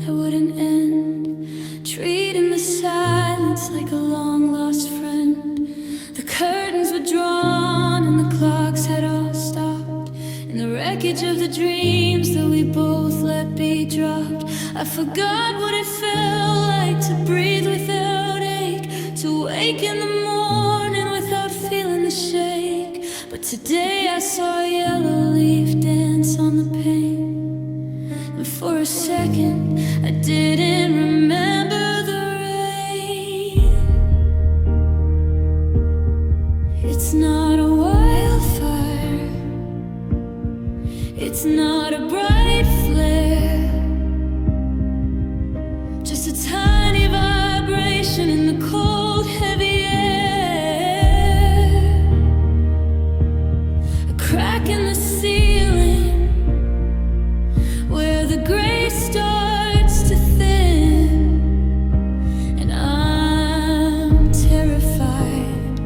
Speaker 1: that wouldn't end, treating the silence like a long lost friend. The curtains were drawn and the clocks had all stopped, in the wreckage of the dreams that we both let be dropped. I forgot what it felt like to breathe without ache, to wake in the morning without feeling the shake. But today I saw a yellow leaf dance on the pane, and for a second I didn't remember the rain. It's not a wildfire, it's not a bright flare, just a tiny vibration in the cold, heavy air. A crack in the ceiling where the gray starts to thin, and I'm terrified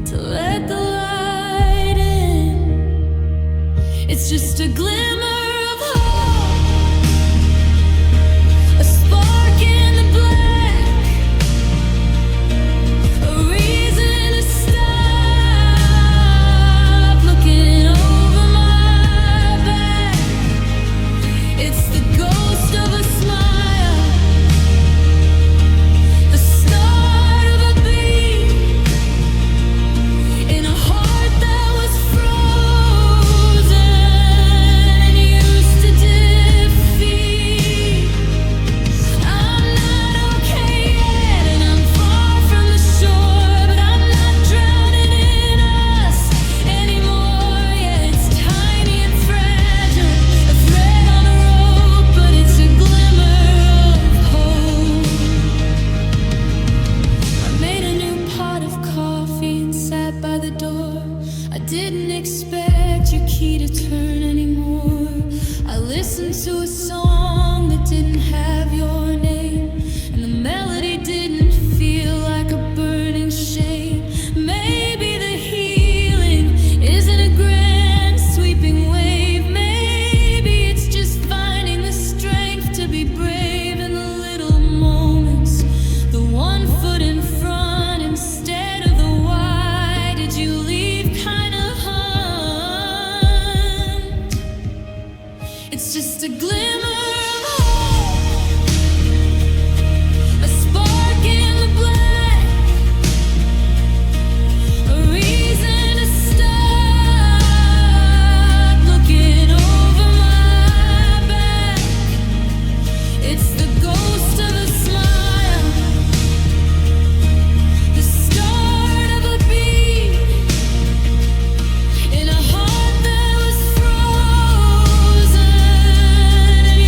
Speaker 1: to let the light in. It's just a glimmer of hope, a spark in the black, a reason to stop looking over my back. It's the ghost of a smile, the start of a beat, in a heart that was frozen and used to defeat. I'm not okay yet, and I'm far from the shore, but I'm not drowning in us anymore. Yeah, it's tiny and fragile, a thread on a rope, but it's a glimmer of hope. I made a new pot of coffee and sat by the door. I didn't expect your key to turn anymore. I listened to a song that didn't have your name, and the melody didn't feel like a burning shame. Maybe the healing isn't a grand sweeping wave. Maybe it's just finding the strength to be brave in the little moments, the one foot in front instead of the why did you leave kind of hunt. It's just a glimmer of hope, a spark in the black, a reason to stop looking over my back. It's the ghost of a smile, the start of a beat, in a heart that was frozen and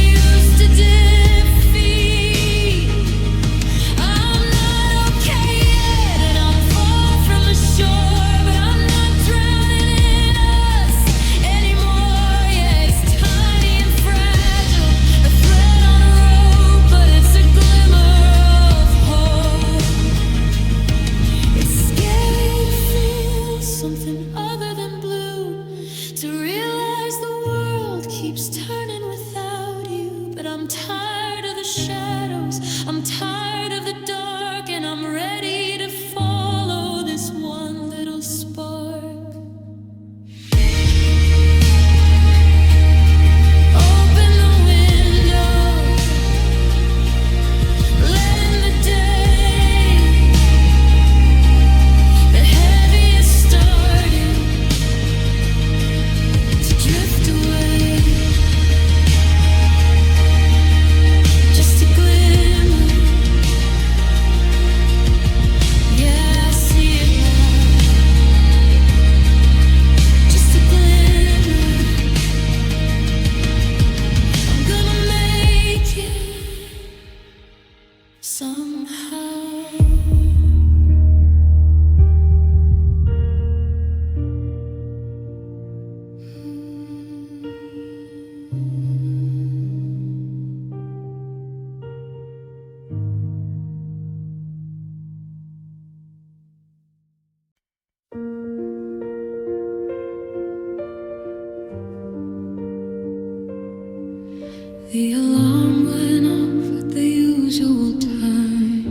Speaker 1: The alarm went off at the usual time,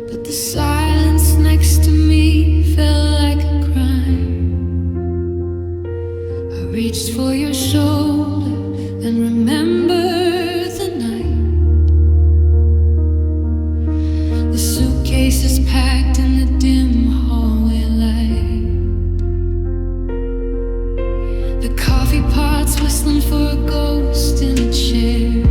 Speaker 1: but the silence next to me felt like a crime. I reached for your shoulder and remembered the night. The suitcases packed in the dim hallway light, the coffee pots whistling for a ghost in a chair.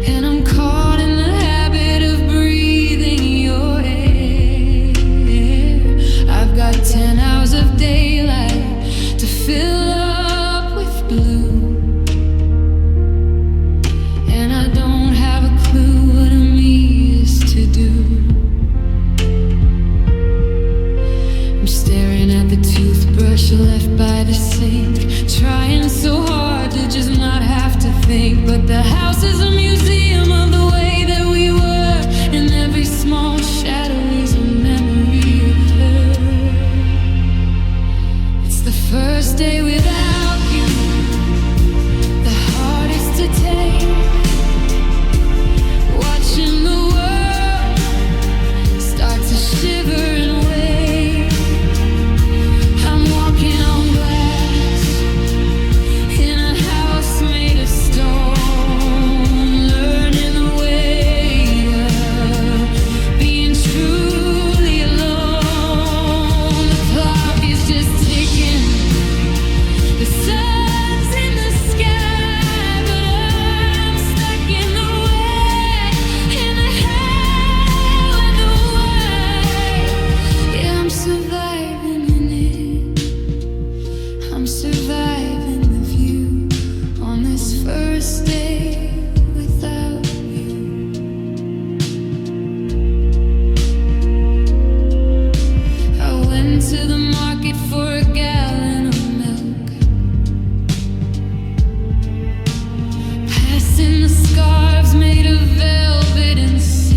Speaker 1: And I'm caught in the habit of breathing your air. I've got 10 hours of daylight to fill up with blue, and I don't have a clue what a me is to do. I'm staring at the toothbrush left by the sink, trying so hard to just not have to think. But the house is a museum of the way that we were, and every small shadow is a memory of her. It's the first day without you, the hardest to take. Watching the world start to shiver and wake. I'm walking on glass in a house made of stone, learning the way of being truly alone. The clock is just ticking, the sun's in the sky, but I'm stuck in the way, in the how and the why. Yeah, I'm surviving in it, I'm surviving the view on this first day without you. I went to the market for a gallon of milk, passing the scarves made of velvet and silk.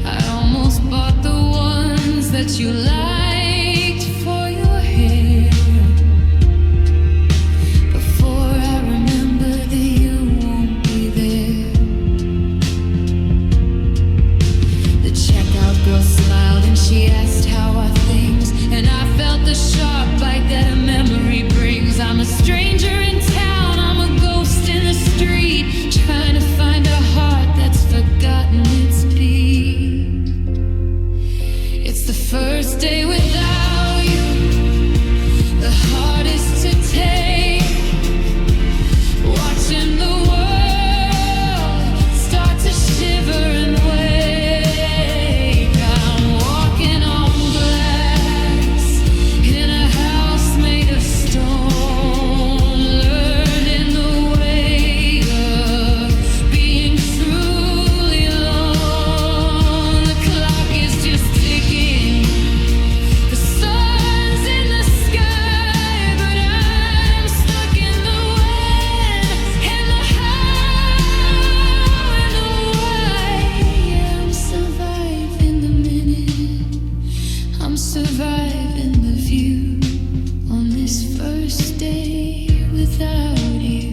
Speaker 1: I almost bought the ones that you liked for your hair, before I remember that you won't be there. The checkout girl smiled and she asked how are things, and I felt the sharp bite that a memory brings. I'm a stranger in town, I'm a ghost in the street, trying to find a heart that's forgotten its beat. It's the first day without you, the hardest to take. Watching the world start to shiver and wake. I'm walking on glass in a house made of stone, learning the way of being truly alone. The clock is just ticking, the sun's in the sky, but I'm stuck in the when and the how and the why. Yeah, I'm surviving the minute, I'm surviving the view on this first day without you.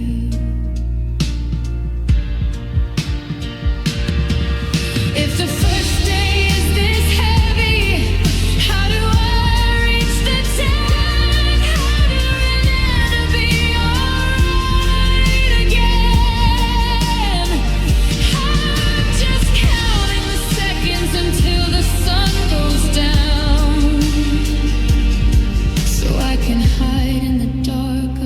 Speaker 1: If the first day is this heavy, how do I reach the top? How do I never be alright again? I'm just counting the seconds until the sun goes down, so I can hide in the dark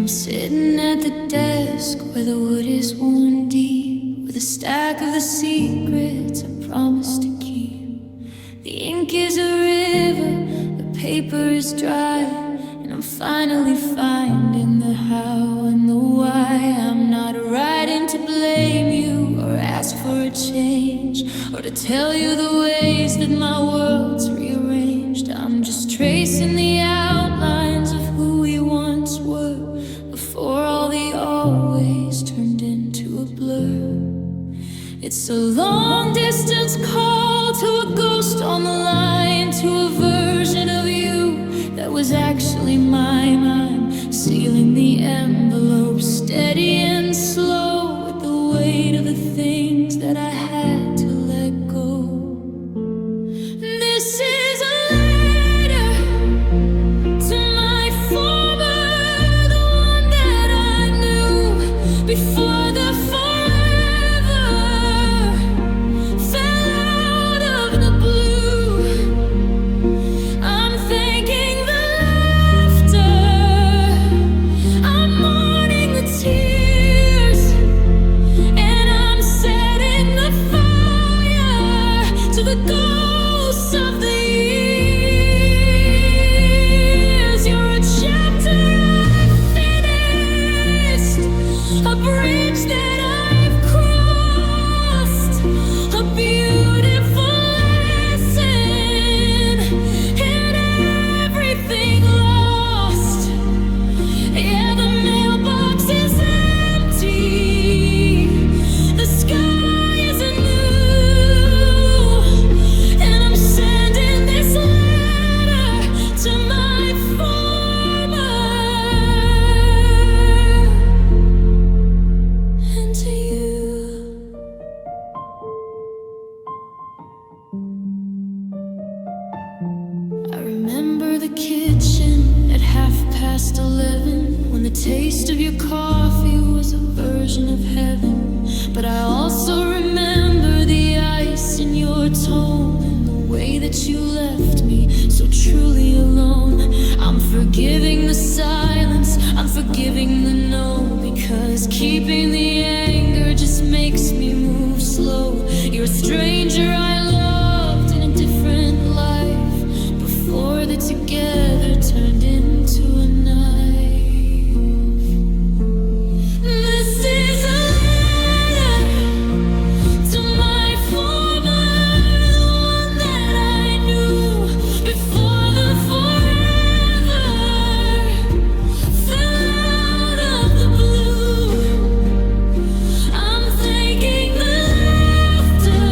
Speaker 1: I'm sitting at the desk where the wood is worn deep, with a stack of the secrets I promised to keep. The ink is a river, the paper is dry, and I'm finally finding the how and the why. I'm not writing to blame you or ask for a change, or to tell you the ways that my world's rearranged. I'm just tracing the outlines of who we once were, before all the always turned into a blur. It's a long distance call to a ghost on the line, to a version of you that was actually mine. I'm sealing the envelope, steady and slow, with the weight of the things that I had to let go. This is a letter to my former, the one that I knew before the forever fell out of the blue. I'm thanking the laughter, I'm mourning the tears, and I'm setting the fire to the ghosts of the years. You're a chapter I've finished, a bridge that I've crossed, a beautiful lesson in everything lost. Yeah, the mailbox is empty, the sky isn't new, and I'm sending this letter to my former and to you. I remember the kitchen at 11:30, when the taste of your coffee was a version of heaven. But I also remember the ice in your tone, and the way that you left me so truly alone. I'm forgiving the silence, I'm forgiving the no, because keeping the anger just makes me move slow. You're a stranger I loved in a different life, before the together turned into a knife. This is a letter to my former, the one that I knew before the forever fell out of the blue. I'm thanking the laughter,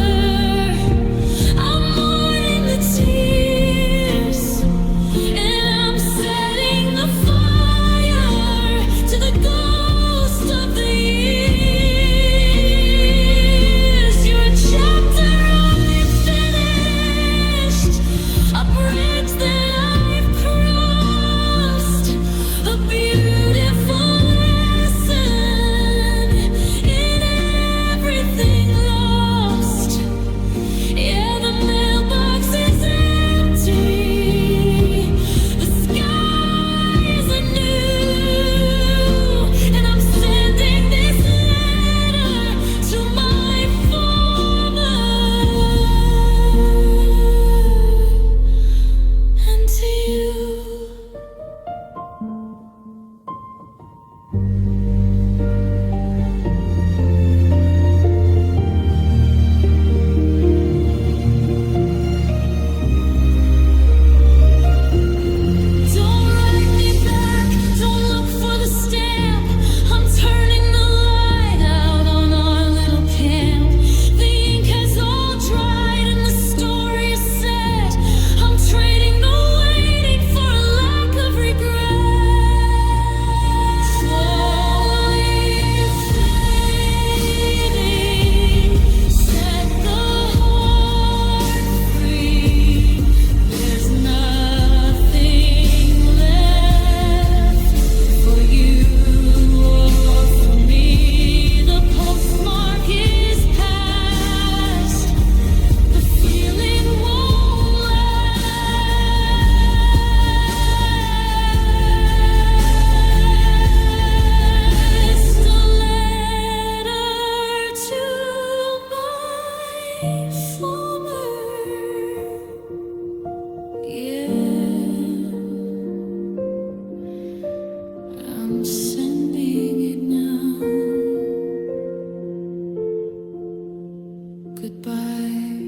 Speaker 1: goodbye.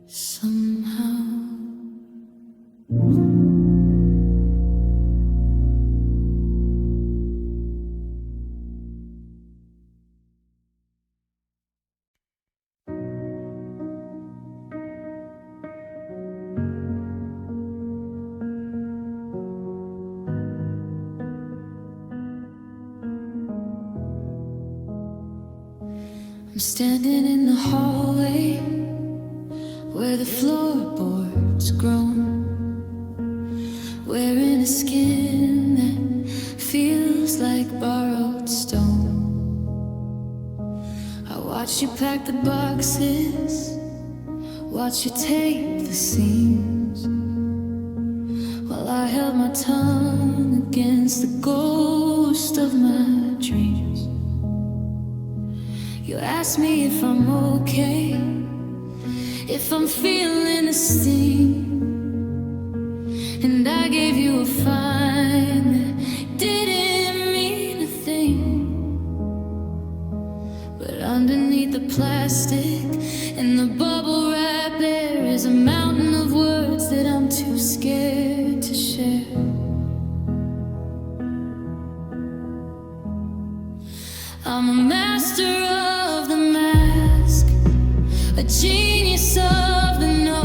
Speaker 1: Somehow I'm standing in the hallway where the floorboards groan, wearing a skin that feels like borrowed stone. I watch you pack the boxes, watch you tape the seams, while I held my tongue against the ghost of my dreams. You asked me if I'm okay, if I'm feeling the sting, and I gave you a fine that didn't mean a thing. But underneath the plastic and the bubble wrap, there is a mountain of words that I'm too scared to share. I'm a master of the mask, a genius of the no,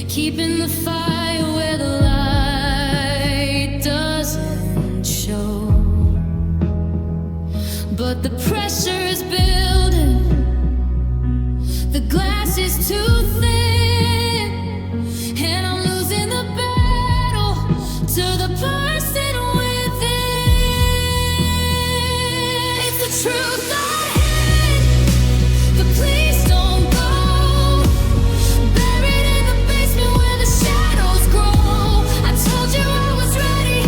Speaker 1: keeping the fire where the light doesn't show. But the pressure is building, the glass is too thin, and I'm losing the battle to the person within. It's the truth I hid, but please don't go. Buried in the basement where the shadows grow. I told you I was ready,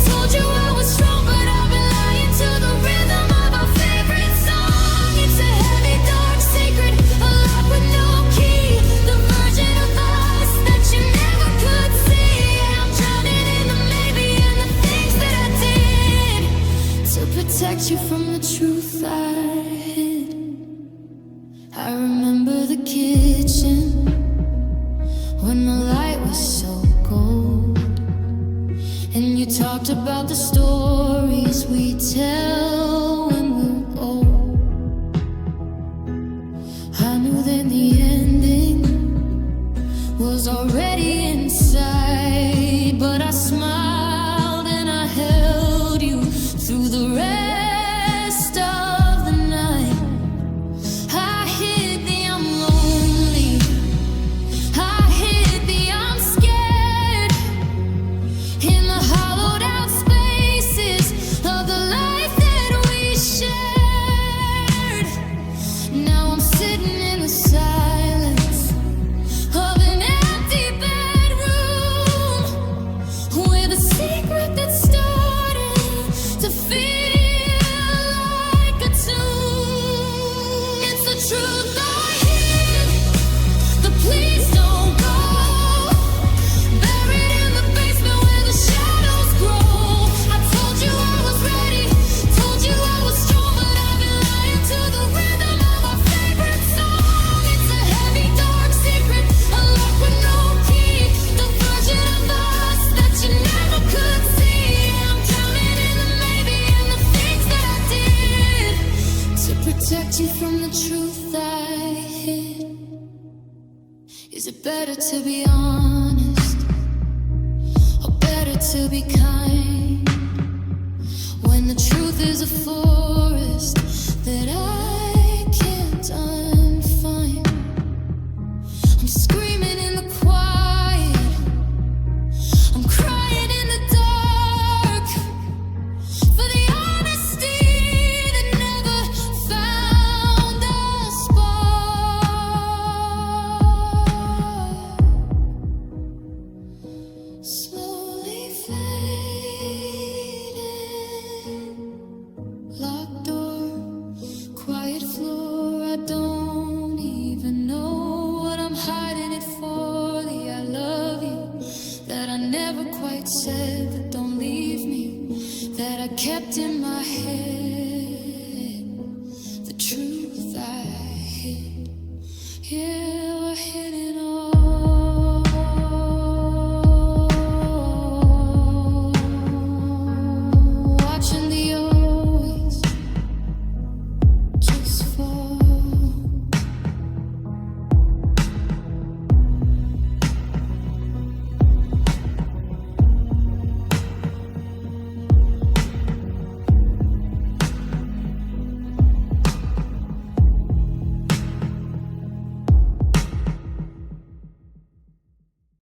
Speaker 1: told you I was strong, but I've been lying to the rhythm of our favorite song. It's a heavy, dark secret, a lock with no key, the version of us that you never could see. I'm drowning in the maybe and the things that I did to protect you from the truth I hid. I remember the kitchen when the light was so gold, and you talked about the stories we tell when we're old. I knew that the ending was already inside, but I smiled and I held you through the rest of the night. I hid the I'm lonely, I hid the I'm scared, in the hollowed out spaces of the life that we shared. Now I'm sitting in the silence of an empty bedroom, with a secret that started to feel like a tomb. It's the truth I hid, but please don't go. Buried in the basement where the shadows grow. I told you I was ready, told you I was strong, but I've been lying to the rhythm of our favorite song. It's a heavy, dark secret, a lock with no key, the version of us that you never could see. I'm drowning in the maybe and the things that I did to protect you from the truth I hid. Is it better to be honest, or better to be kind, when the truth is a force